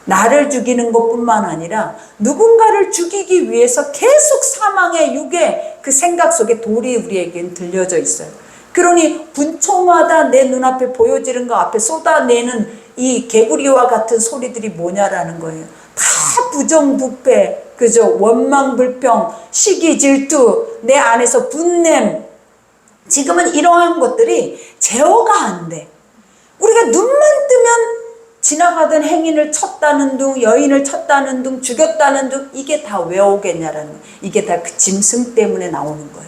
나를 죽이는 것뿐만 아니라 누군가를 죽이기 위해서 계속 사망의 육의 그 생각 속에 돌이 우리에겐 들려져 있어요. 그러니 분초마다 내 눈앞에 보여지는 것 앞에 쏟아내는 이 개구리와 같은 소리들이 뭐냐라는 거예요. 다 부정부패, 그죠? 원망불평, 시기 질투, 내 안에서 분냄. 지금은 이러한 것들이 제어가 안 돼. 우리가 눈만 뜨면 지나가던 행인을 쳤다는 둥, 여인을 쳤다는 둥, 죽였다는 둥, 이게 다 왜 오겠냐라는 거예요. 이게 다 그 짐승 때문에 나오는 거예요.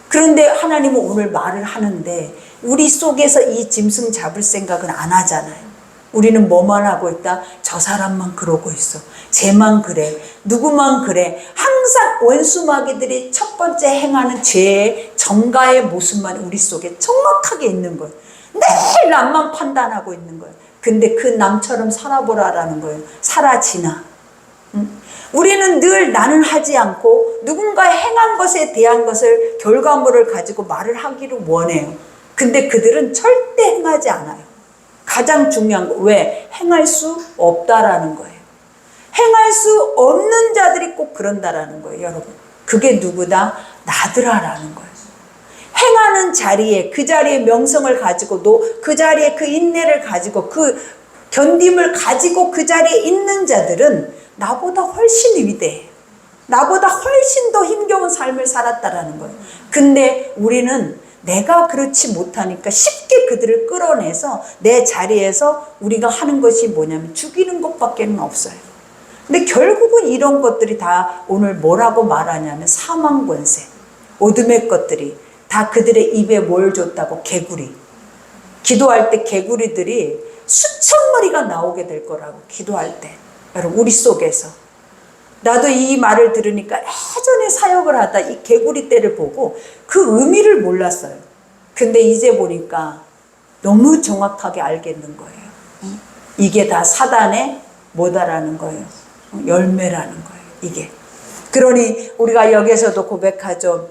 그런데 하나님은 오늘 말을 하는데 우리 속에서 이 짐승 잡을 생각은 안 하잖아요. 우리는 뭐만 하고 있다? 저 사람만 그러고 있어. 쟤만 그래. 누구만 그래. 항상 원수마귀들이 첫 번째 행하는 죄의 정가의 모습만 우리 속에 정확하게 있는 거예요. 늘 남만 판단하고 있는 거예요. 근데 그 남처럼 살아보라라는 거예요. 사라지나. 우리는 늘 나는 하지 않고 누군가 행한 것에 대한 것을 결과물을 가지고 말을 하기를 원해요. 근데 그들은 절대 행하지 않아요. 가장 중요한 거, 왜? 행할 수 없다라는 거예요. 행할 수 없는 자들이 꼭 그런다라는 거예요, 여러분. 그게 누구다? 나더라라는 거예요. 행하는 자리에, 그 자리에 명성을 가지고, 그 자리에 그 인내를 가지고, 그 견딤을 가지고 그 자리에 있는 자들은 나보다 훨씬 위대해. 나보다 훨씬 더 힘겨운 삶을 살았다라는 거예요. 근데 우리는 내가 그렇지 못하니까 쉽게 그들을 끌어내서 내 자리에서 우리가 하는 것이 뭐냐면 죽이는 것밖에는 없어요. 근데 결국은 이런 것들이 다 오늘 뭐라고 말하냐면 사망 권세, 어둠의 것들이 다 그들의 입에 뭘 줬다고? 개구리. 기도할 때 개구리들이 수천 마리가 나오게 될 거라고, 기도할 때. 여러분, 우리 속에서. 나도 이 말을 들으니까 예전에 사역을 하다 이 개구리 떼를 보고 그 의미를 몰랐어요. 근데 이제 보니까 너무 정확하게 알겠는 거예요. 이게 다 사단의 뭐다라는 거예요. 열매라는 거예요, 이게. 그러니 우리가 여기서도 고백하죠.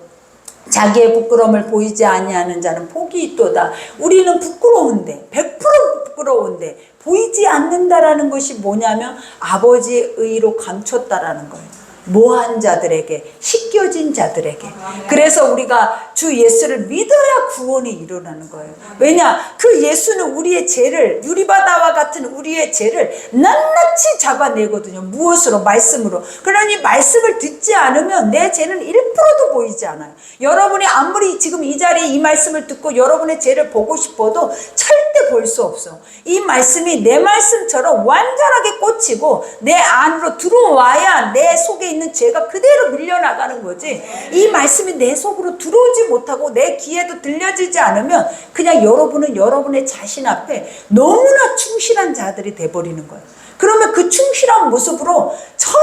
자기의 부끄러움을 보이지 아니하는 자는 복이 있도다. 우리는 부끄러운데, 100% 부끄러운데 보이지 않는다라는 것이 뭐냐면 아버지의 의로 감췄다라는 거예요. 모한 자들에게, 씻겨진 자들에게. 그래서 우리가 주 예수를 믿어야 구원이 일어나는 거예요. 왜냐? 그 예수는 우리의 죄를, 유리바다와 같은 우리의 죄를 낱낱이 잡아내거든요. 무엇으로? 말씀으로. 그러니 말씀을 듣지 않으면 내 죄는 1%도 보이지 않아요. 여러분이 아무리 지금 이 자리에 이 말씀을 듣고 여러분의 죄를 보고 싶어도 절대 볼 수 없어. 이 말씀이 내 말씀처럼 완전하게 꽂히고 내 안으로 들어와야 내 속에 있는 죄가 그대로 밀려나가는 거지. 이 말씀이 내 속으로 들어오지 못하고 내 귀에도 들려지지 않으면 그냥 여러분은 여러분의 자신 앞에 너무나 충실한 자들이 돼버리는 거예요. 그러면 그 충실한 모습으로 전혀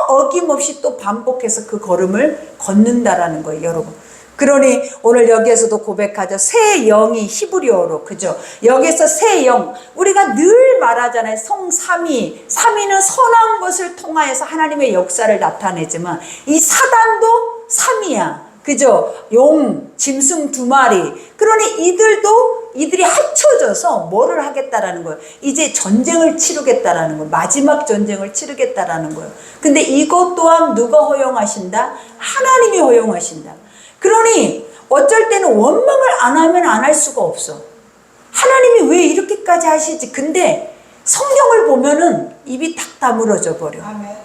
어김없이 또 반복해서 그 걸음을 걷는다라는 거예요, 여러분. 그러니 오늘 여기에서도 고백하죠. 새 영이 히브리어로, 그죠? 여기서 새 영, 우리가 늘 말하잖아요. 성삼위. 삼위는 선한 것을 통하여서 하나님의 역사를 나타내지만 이 사단도 3이야. 그죠? 용, 짐승 2마리. 그러니 이들이 합쳐져서 뭐를 하겠다라는 거예요. 이제 전쟁을 치르겠다라는 거예요. 마지막 전쟁을 치르겠다라는 거예요. 근데 이것 또한 누가 허용하신다? 하나님이 허용하신다. 그러니 어쩔 때는 원망을 안 하면 안 할 수가 없어. 하나님이 왜 이렇게까지 하시지? 근데 성경을 보면은 입이 탁 다물어져 버려. 아멘.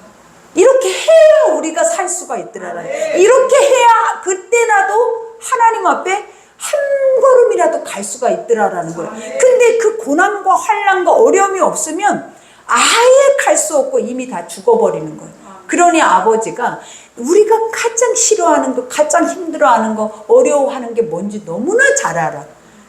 이렇게 해야 우리가 살 수가 있더라. 이렇게 해야 그때라도 하나님 앞에 한 걸음이라도 갈 수가 있더라라는 거예요. 근데 그 고난과 환난과 어려움이 없으면 아예 갈 수 없고 이미 다 죽어버리는 거예요. 그러니 아버지가 우리가 가장 싫어하는 거, 가장 힘들어하는 거, 어려워하는 게 뭔지 너무나 잘 알아.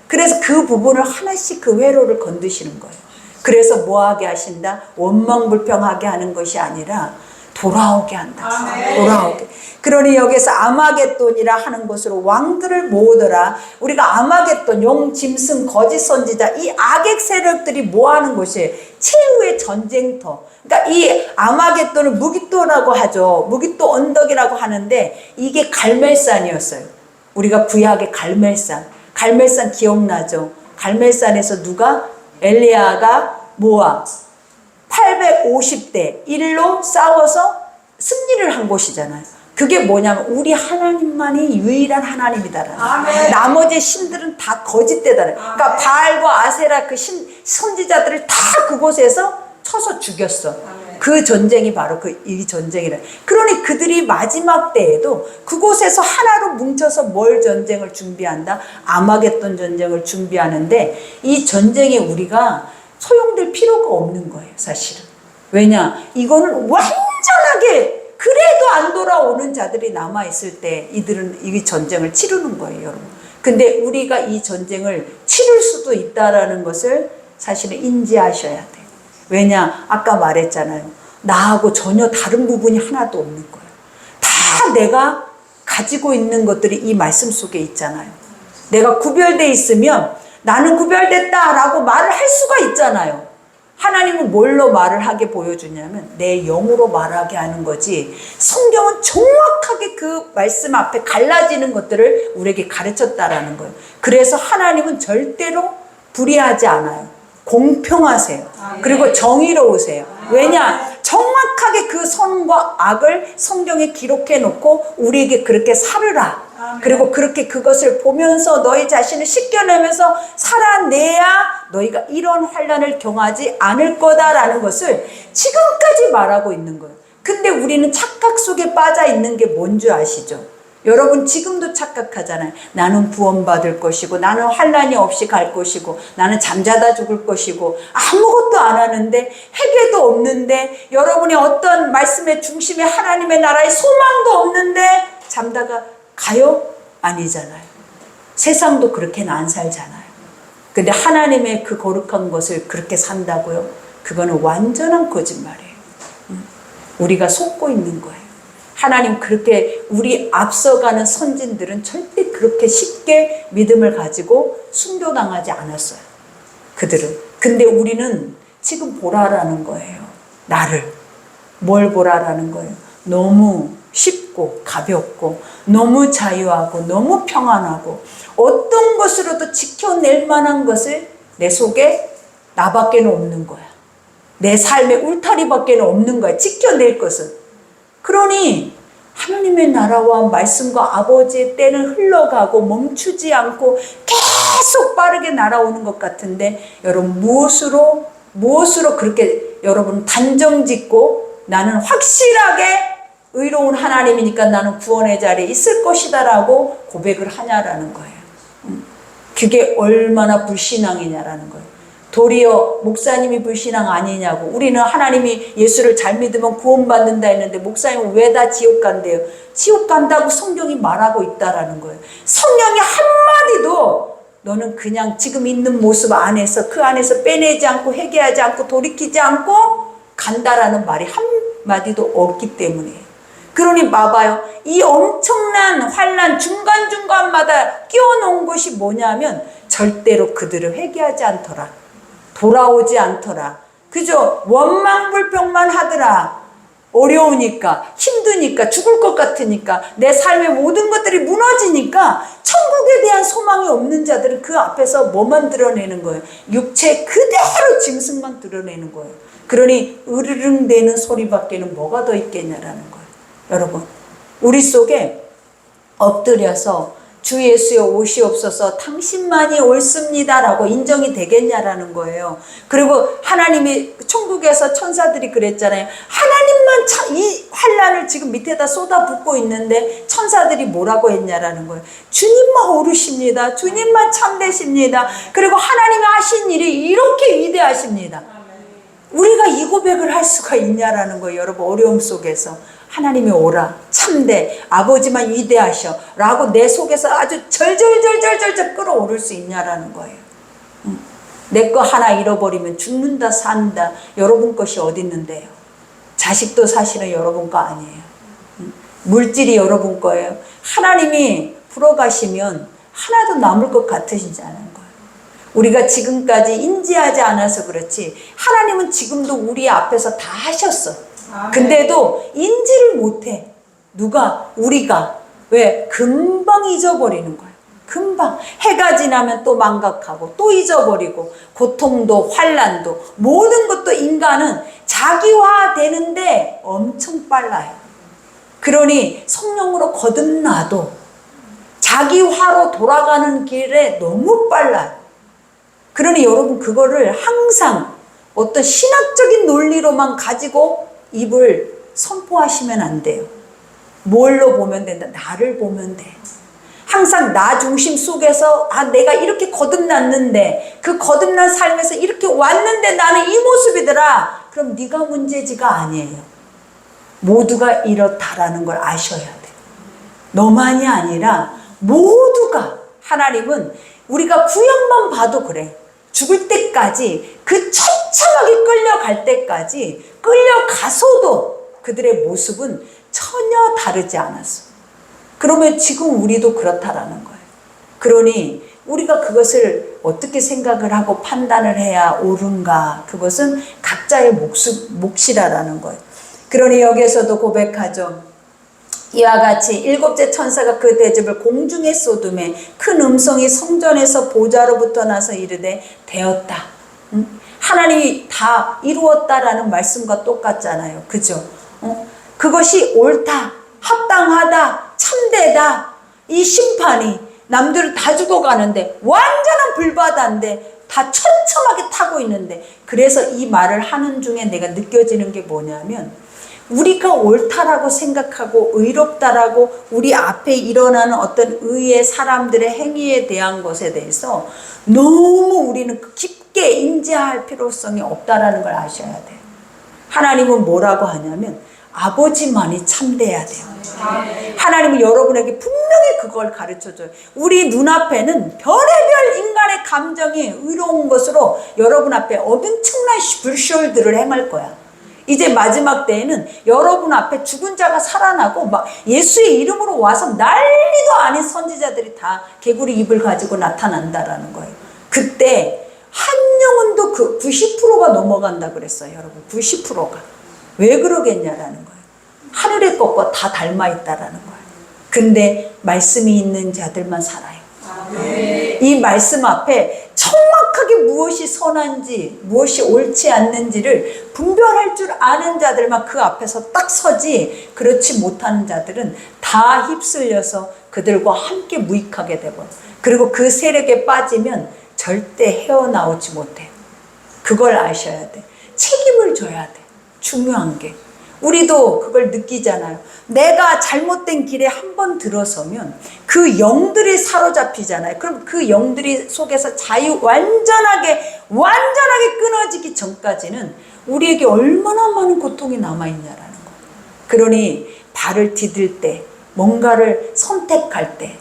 그래서 그 부분을 하나씩 그 회로를 건드시는 거예요. 그래서 뭐하게 하신다? 원망불평하게 하는 것이 아니라 돌아오게 한다. 돌아오게. 그러니 여기서 아마겟돈이라 하는 것으로 왕들을 모으더라. 우리가 아마겟돈, 용, 짐승, 거짓 선지자, 이 악의 세력들이 모아하는 곳이에요. 최후의 전쟁터. 그러니까 이 아마겟돈을 무기또라고 하죠. 무기또 언덕이라고 하는데 이게 갈멜산이었어요. 우리가 구약의 갈멜산. 갈멜산 기억나죠? 갈멜산에서 누가? 엘리야가 모아 850대 1로 싸워서 승리를 한 곳이잖아요. 그게 뭐냐면 우리 하나님만이 유일한 하나님이다라는. 나머지 신들은 다 거짓대다라는. 그러니까 바알과 아세라 그 선지자들을 다 그곳에서 쳐서 죽였어. 그 전쟁이 바로 이 전쟁이라. 그러니 그들이 마지막 때에도 그곳에서 하나로 뭉쳐서 뭘 전쟁을 준비한다? 아마겟돈 전쟁을 준비하는데 이 전쟁에 우리가 소용될 필요가 없는 거예요, 사실은. 왜냐? 이거는 완전하게 그래도 안 돌아오는 자들이 남아있을 때 이들은 이 전쟁을 치르는 거예요, 여러분. 근데 우리가 이 전쟁을 치를 수도 있다라는 것을 사실은 인지하셔야 돼요. 왜냐? 아까 말했잖아요. 나하고 전혀 다른 부분이 하나도 없는 거예요. 다 내가 가지고 있는 것들이 이 말씀 속에 있잖아요. 내가 구별되어 있으면 나는 구별됐다라고 말을 할 수가 있잖아요. 하나님은 뭘로 말을 하게 보여주냐면 내 영으로 말하게 하는 거지. 성경은 정확하게 그 말씀 앞에 갈라지는 것들을 우리에게 가르쳤다라는 거예요. 그래서 하나님은 절대로 불의하지 않아요. 공평하세요. 그리고 정의로우세요. 왜냐? 정확하게 그 선과 악을 성경에 기록해 놓고 우리에게 그렇게 살으라. 그리고 그렇게 그것을 보면서 너희 자신을 씻겨내면서 살아내야 너희가 이런 환난을 경하지 않을 거다라는 것을 지금까지 말하고 있는 거예요. 근데 우리는 착각 속에 빠져 있는 게 뭔지 아시죠? 여러분 지금도 착각하잖아요. 나는 구원받을 것이고 나는 환난이 없이 갈 것이고 나는 잠자다 죽을 것이고 아무것도 안 하는데 회개도 없는데 여러분이 어떤 말씀의 중심에 하나님의 나라의 소망도 없는데 잠다가 가요? 아니잖아요. 세상도 그렇게는 안 살잖아요. 근데 하나님의 그 거룩한 것을 그렇게 산다고요? 그거는 완전한 거짓말이에요. 우리가 속고 있는 거예요. 하나님 그렇게 우리 앞서가는 선진들은 절대 그렇게 쉽게 믿음을 가지고 순교당하지 않았어요. 그들은. 근데 우리는 지금 보라라는 거예요. 나를. 뭘 보라라는 거예요? 너무 쉽고 가볍고 너무 자유하고 너무 평안하고 어떤 것으로도 지켜낼 만한 것을 내 속에 나밖에는 없는 거야. 내 삶의 울타리밖에는 없는 거야. 지켜낼 것은. 그러니 하나님의 나라와 말씀과 아버지의 때는 흘러가고 멈추지 않고 계속 빠르게 날아오는 것 같은데 여러분 무엇으로 그렇게 여러분 단정 짓고 나는 확실하게 의로운 하나님이니까 나는 구원의 자리에 있을 것이다 라고 고백을 하냐라는 거예요. 그게 얼마나 불신앙이냐라는 거예요. 도리어 목사님이 불신앙 아니냐고. 우리는 하나님이 예수를 잘 믿으면 구원받는다 했는데 목사님은 왜 다 지옥 간대요? 지옥 간다고 성경이 말하고 있다라는 거예요. 성령이 한마디도 너는 그냥 지금 있는 모습 안에서 그 안에서 빼내지 않고 회개하지 않고 돌이키지 않고 간다라는 말이 한마디도 없기 때문이에요. 그러니 봐봐요. 이 엄청난 환난 중간중간마다 끼워놓은 것이 뭐냐면 절대로 그들을 회개하지 않더라. 돌아오지 않더라. 그죠? 원망불평만 하더라. 어려우니까, 힘드니까, 죽을 것 같으니까, 내 삶의 모든 것들이 무너지니까 천국에 대한 소망이 없는 자들은 그 앞에서 뭐만 드러내는 거예요? 육체 그대로 짐승만 드러내는 거예요. 그러니 으르릉대는 소리밖에는 뭐가 더 있겠냐라는 거예요. 여러분, 우리 속에 엎드려서 주 예수여 오시옵소서, 당신만이 옳습니다라고 인정이 되겠냐라는 거예요. 그리고 하나님이 천국에서 천사들이 그랬잖아요. 하나님만 이 환난을 지금 밑에다 쏟아붓고 있는데 천사들이 뭐라고 했냐라는 거예요. 주님만 옳으십니다. 주님만 참되십니다. 그리고 하나님이 하신 일이 이렇게 위대하십니다. 우리가 이 고백을 할 수가 있냐라는 거예요. 여러분, 어려움 속에서 하나님이 오라, 참되, 아버지만 위대하셔 라고 내 속에서 아주 절절절절절절 끌어오를 수 있냐라는 거예요. 내 거 하나 잃어버리면 죽는다 산다. 여러분 것이 어디 있는데요? 자식도 사실은 여러분 거 아니에요. 물질이 여러분 거예요. 하나님이 풀어가시면 하나도 남을 것 같으시잖아요. 우리가 지금까지 인지하지 않아서 그렇지 하나님은 지금도 우리 앞에서 다 하셨어. 근데도 인지를 못해. 누가? 우리가. 왜? 금방 잊어버리는 거예요. 금방. 해가 지나면 또 망각하고 또 잊어버리고 고통도 환난도 모든 것도 인간은 자기화되는데 엄청 빨라요. 그러니 성령으로 거듭나도 자기화로 돌아가는 길에 너무 빨라요. 그러니 여러분, 그거를 항상 어떤 신학적인 논리로만 가지고 입을 선포하시면 안 돼요. 뭘로 보면 된다? 나를 보면 돼. 항상 나 중심 속에서 내가 이렇게 거듭났는데, 그 거듭난 삶에서 이렇게 왔는데 나는 이 모습이더라. 그럼 네가 문제지가 아니에요. 모두가 이렇다라는 걸 아셔야 돼. 너만이 아니라 모두가. 하나님은 우리가 구약만 봐도 그래. 죽을 때까지, 그 처참하게 끌려갈 때까지 끌려가서도 그들의 모습은 전혀 다르지 않았어. 그러면 지금 우리도 그렇다라는 거예요. 그러니 우리가 그것을 어떻게 생각을 하고 판단을 해야 옳은가? 그것은 각자의 몫이라는 거예요. 그러니 여기에서도 고백하죠. 이와 같이 일곱째 천사가 그 대접을 공중에 쏟음에 큰 음성이 성전에서 보좌로부터 나서 이르되 되었다. 하나님이 다 이루었다라는 말씀과 똑같잖아요. 그죠? 그것이 옳다, 합당하다, 참되다. 이 심판이 남들은 다 죽어가는데 완전한 불바다인데 다 처참하게 타고 있는데, 그래서 이 말을 하는 중에 내가 느껴지는 게 뭐냐면, 우리가 옳다라고 생각하고 의롭다라고 우리 앞에 일어나는 어떤 의의 사람들의 행위에 대한 것에 대해서 너무 우리는 깊게 인지할 필요성이 없다라는 걸 아셔야 돼요. 하나님은 뭐라고 하냐면 아버지만이 참돼야 돼요. 하나님은 여러분에게 분명히 그걸 가르쳐줘요. 우리 눈앞에는 별의별 인간의 감정이 의로운 것으로 여러분 앞에 엄청난 불쇼들을 행할 거야. 이제 마지막 때에는 여러분 앞에 죽은 자가 살아나고 막 예수의 이름으로 와서 난리도 아닌 선지자들이 다 개구리 입을 가지고 나타난다라는 거예요. 그때 한 영혼도 그 90%가 넘어간다 그랬어요. 여러분, 90%가. 왜 그러겠냐라는 거예요. 하늘의 것과 다 닮아 있다라는 거예요. 근데 말씀이 있는 자들만 살아요. 이 말씀 앞에 정확하게 무엇이 선한지 무엇이 옳지 않는지를 분별할 줄 아는 자들만 그 앞에서 딱 서지, 그렇지 못하는 자들은 다 휩쓸려서 그들과 함께 무익하게 되고, 그리고 그 세력에 빠지면 절대 헤어나오지 못해요. 그걸 아셔야 돼. 책임을 져야 돼. 중요한 게 우리도 그걸 느끼잖아요. 내가 잘못된 길에 한번 들어서면 그 영들이 사로잡히잖아요. 그럼 그 영들이 속에서 완전하게 끊어지기 전까지는 우리에게 얼마나 많은 고통이 남아있냐라는 거예요. 그러니 발을 디딜 때, 뭔가를 선택할 때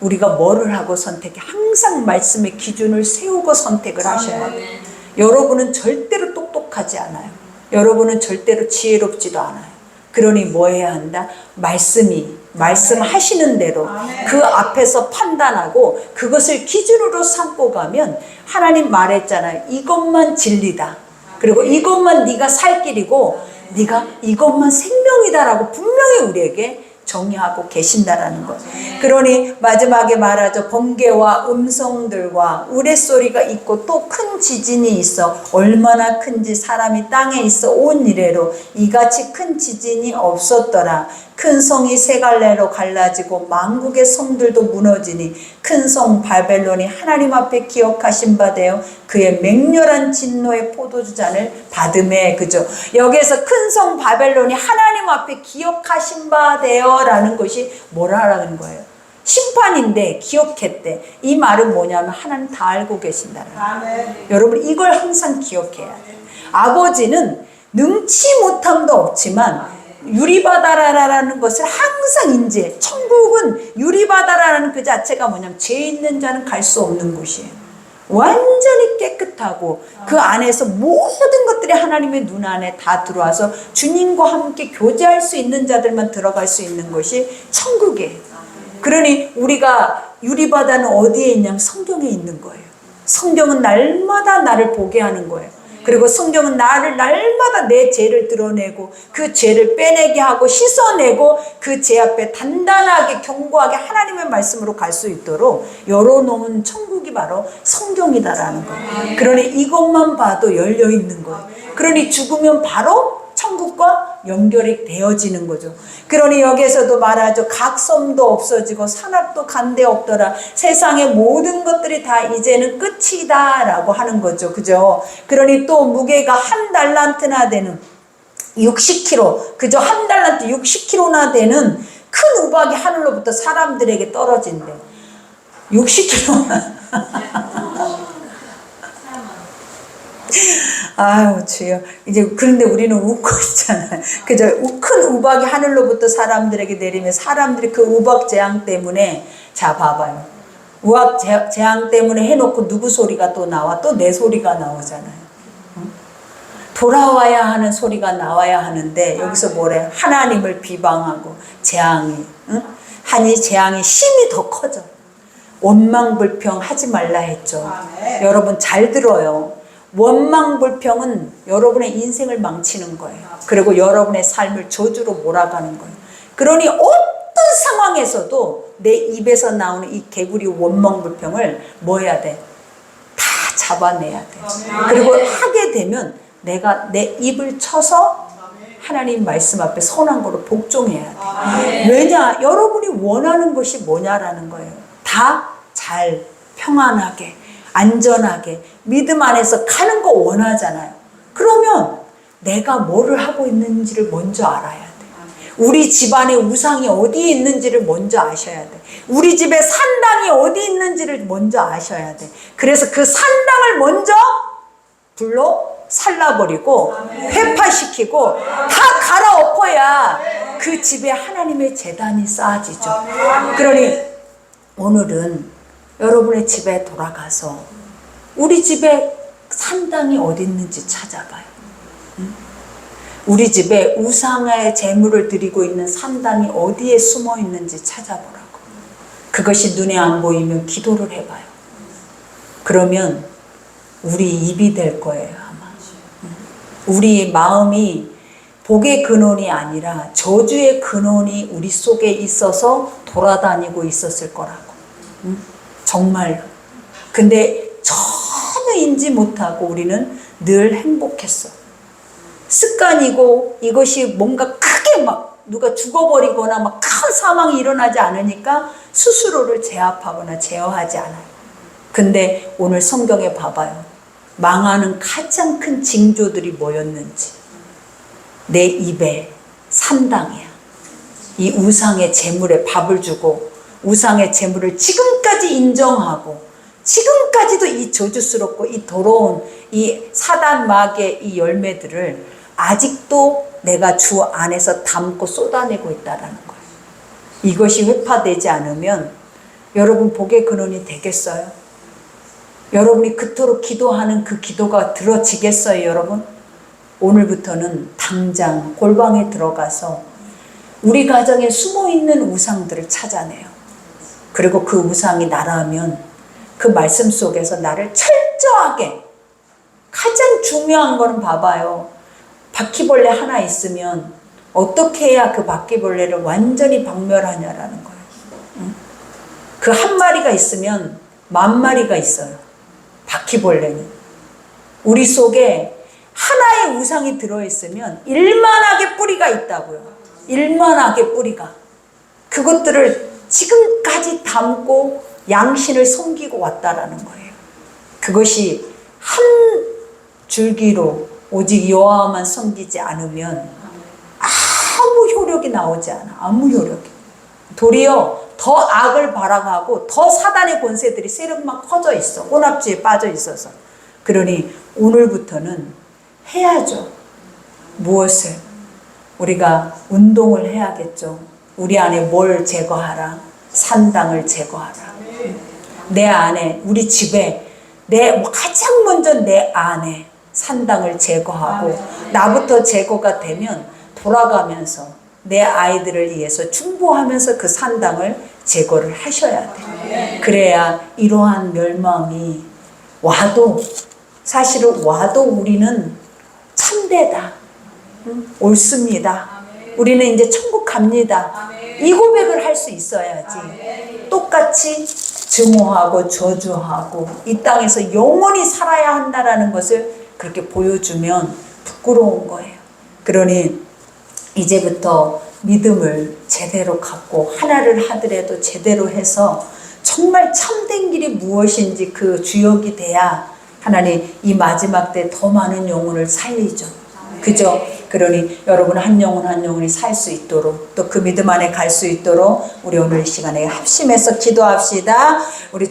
우리가 뭐를 하고 선택해? 항상 말씀의 기준을 세우고 선택을 하셔야 돼요. 여러분은 절대로 똑똑하지 않아요. 여러분은 절대로 지혜롭지도 않아요. 그러니 뭐 해야 한다? 말씀하시는 대로 그 앞에서 판단하고 그것을 기준으로 삼고 가면, 하나님 말했잖아요. 이것만 진리다. 그리고 이것만 네가 살 길이고 네가 이것만 생명이다라고 분명히 우리에게 정의하고 계신다라는 것. 그러니 마지막에 말하죠. 번개와 음성들과 우레소리가 있고 또 큰 지진이 있어. 얼마나 큰지 사람이 땅에 있어 온 이래로 이같이 큰 지진이 없었더라. 큰 성이 세 갈래로 갈라지고 만국의 성들도 무너지니 큰 성 바벨론이 하나님 앞에 기억하신 바 되어 그의 맹렬한 진노의 포도주 잔을 받음에. 그죠? 여기에서 큰 성 바벨론이 하나님 앞에 기억하신 바 되어 라는 것이 뭐라는 거예요? 심판인데 기억했대. 이 말은 뭐냐면 하나님 다 알고 계신다는 거예요. 여러분 이걸 항상 기억해야 돼요. 아버지는 능치 못함도 없지만 유리바다라는 것을 항상 인지해. 천국은 유리바다라는 그 자체가 뭐냐면 죄 있는 자는 갈 수 없는 곳이에요. 완전히 깨끗하고 그 안에서 모든 것들이 하나님의 눈 안에 다 들어와서 주님과 함께 교제할 수 있는 자들만 들어갈 수 있는 것이 천국이에요. 그러니 우리가 유리바다는 어디에 있냐면 성경에 있는 거예요. 성경은 날마다 나를 보게 하는 거예요. 그리고 성경은 나를 날마다 내 죄를 드러내고 그 죄를 빼내게 하고 씻어내고 그 죄 앞에 단단하게 견고하게 하나님의 말씀으로 갈 수 있도록 열어놓은 천국이 바로 성경이다라는 거예요. 그러니 이것만 봐도 열려 있는 거예요. 그러니 죽으면 바로 천국과 연결이 되어지는 거죠. 그러니 여기에서도 말하죠. 각 섬도 없어지고 산악도 간데 없더라. 세상의 모든 것들이 다 이제는 끝이다 라고 하는 거죠. 그죠? 그러니 또 무게가 한 달란트나 되는 60kg, 그죠? 한 달란트 60kg나 되는 큰 우박이 하늘로부터 사람들에게 떨어진대. 60kg. 아유 주여. 이제 그런데 우리는 웃고 있잖아요. 그죠? 큰 우박이 하늘로부터 사람들에게 내리면 사람들이 그 우박 재앙 때문에, 자 봐봐요. 우박 재앙 때문에 해놓고 누구 소리가 또 나와? 또 내 소리가 나오잖아요. 돌아와야 하는 소리가 나와야 하는데 여기서 뭐래? 하나님을 비방하고 재앙이, 하니 재앙이 심히 더 커져. 원망불평 하지 말라 했죠. 여러분 잘 들어요. 원망불평은 여러분의 인생을 망치는 거예요. 그리고 여러분의 삶을 저주로 몰아가는 거예요. 그러니 어떤 상황에서도 내 입에서 나오는 이 개구리 원망불평을 뭐 해야 돼? 다 잡아내야 돼. 그리고 하게 되면 내가 내 입을 쳐서 하나님 말씀 앞에 선한 거로 복종해야 돼. 왜냐? 여러분이 원하는 것이 뭐냐라는 거예요. 다 잘 평안하게 안전하게 믿음 안에서 가는 거 원하잖아요. 그러면 내가 뭐를 하고 있는지를 먼저 알아야 돼. 우리 집안에 우상이 어디에 있는지를 먼저 아셔야 돼. 우리 집에 산당이 어디 있는지를 먼저 아셔야 돼. 그래서 그 산당을 먼저 불러 살라버리고 회파시키고 다 갈아엎어야 그 집에 하나님의 재단이 쌓아지죠. 그러니 오늘은 여러분의 집에 돌아가서 우리 집에 산당이 어디 있는지 찾아봐요. 우리 집에 우상의 제물을 드리고 있는 산당이 어디에 숨어 있는지 찾아보라고. 그것이 눈에 안 보이면 기도를 해봐요. 그러면 우리 입이 될 거예요 아마. 우리 마음이 복의 근원이 아니라 저주의 근원이 우리 속에 있어서 돌아다니고 있었을 거라고. 정말로. 근데 전혀 인지 못하고 우리는 늘 행복했어. 습관이고 이것이 뭔가 크게 막 누가 죽어버리거나 막 큰 사망이 일어나지 않으니까 스스로를 제압하거나 제어하지 않아요. 근데 오늘 성경에 봐봐요. 망하는 가장 큰 징조들이 뭐였는지. 내 입에 산당이야. 이 우상의 제물에 밥을 주고 우상의 제물을 지금까지 인정하고 지금까지도 이 저주스럽고 이 더러운 이 사단 마귀의 이 열매들을 아직도 내가 주 안에서 담고 쏟아내고 있다는 거예요. 이것이 회파되지 않으면 여러분 복의 근원이 되겠어요? 여러분이 그토록 기도하는 그 기도가 들어지겠어요 여러분? 오늘부터는 당장 골방에 들어가서 우리 가정에 숨어있는 우상들을 찾아내요. 그리고 그 우상이 나라면 그 말씀 속에서 나를 철저하게, 가장 중요한 거는 봐봐요. 바퀴벌레 하나 있으면 어떻게 해야 그 바퀴벌레를 완전히 박멸하냐라는 거예요. 그 한 마리가 있으면 10,000마리가 있어요. 바퀴벌레는. 우리 속에 하나의 우상이 들어있으면 일만하게 뿌리가 있다고요. 일만하게 뿌리가. 그것들을 지금까지 담고 양신을 섬기고 왔다라는 거예요. 그것이 한 줄기로 오직 여호와만 섬기지 않으면 아무 효력이 나오지 않아. 아무 효력이. 도리어 더 악을 발악하고 더 사단의 권세들이 세력만 커져 있어. 혼합주의에 빠져 있어서. 그러니 오늘부터는 해야죠. 무엇을? 우리가 운동을 해야겠죠. 우리 안에 뭘 제거하라? 산당을 제거하라. 내 안에, 우리 집에, 가장 먼저 내 안에 산당을 제거하고 나부터 제거가 되면 돌아가면서 내 아이들을 위해서 중보하면서 그 산당을 제거를 하셔야 돼. 그래야 이러한 멸망이 와도, 사실은 와도 우리는 참되다. 옳습니다. 우리는 이제 천국 갑니다. 이 고백을 할 수 있어야지. 똑같이 증오하고 저주하고 이 땅에서 영원히 살아야 한다라는 것을 그렇게 보여주면 부끄러운 거예요. 그러니 이제부터 믿음을 제대로 갖고 하나를 하더라도 제대로 해서 정말 참된 길이 무엇인지 그 주역이 돼야 하나님 이 마지막 때 더 많은 영혼을 살리죠. 그죠? 그러니 여러분 한 영혼 한 영혼이 살 수 있도록 또 그 믿음 안에 갈 수 있도록 우리 오늘 이 시간에 합심해서 기도합시다. 우리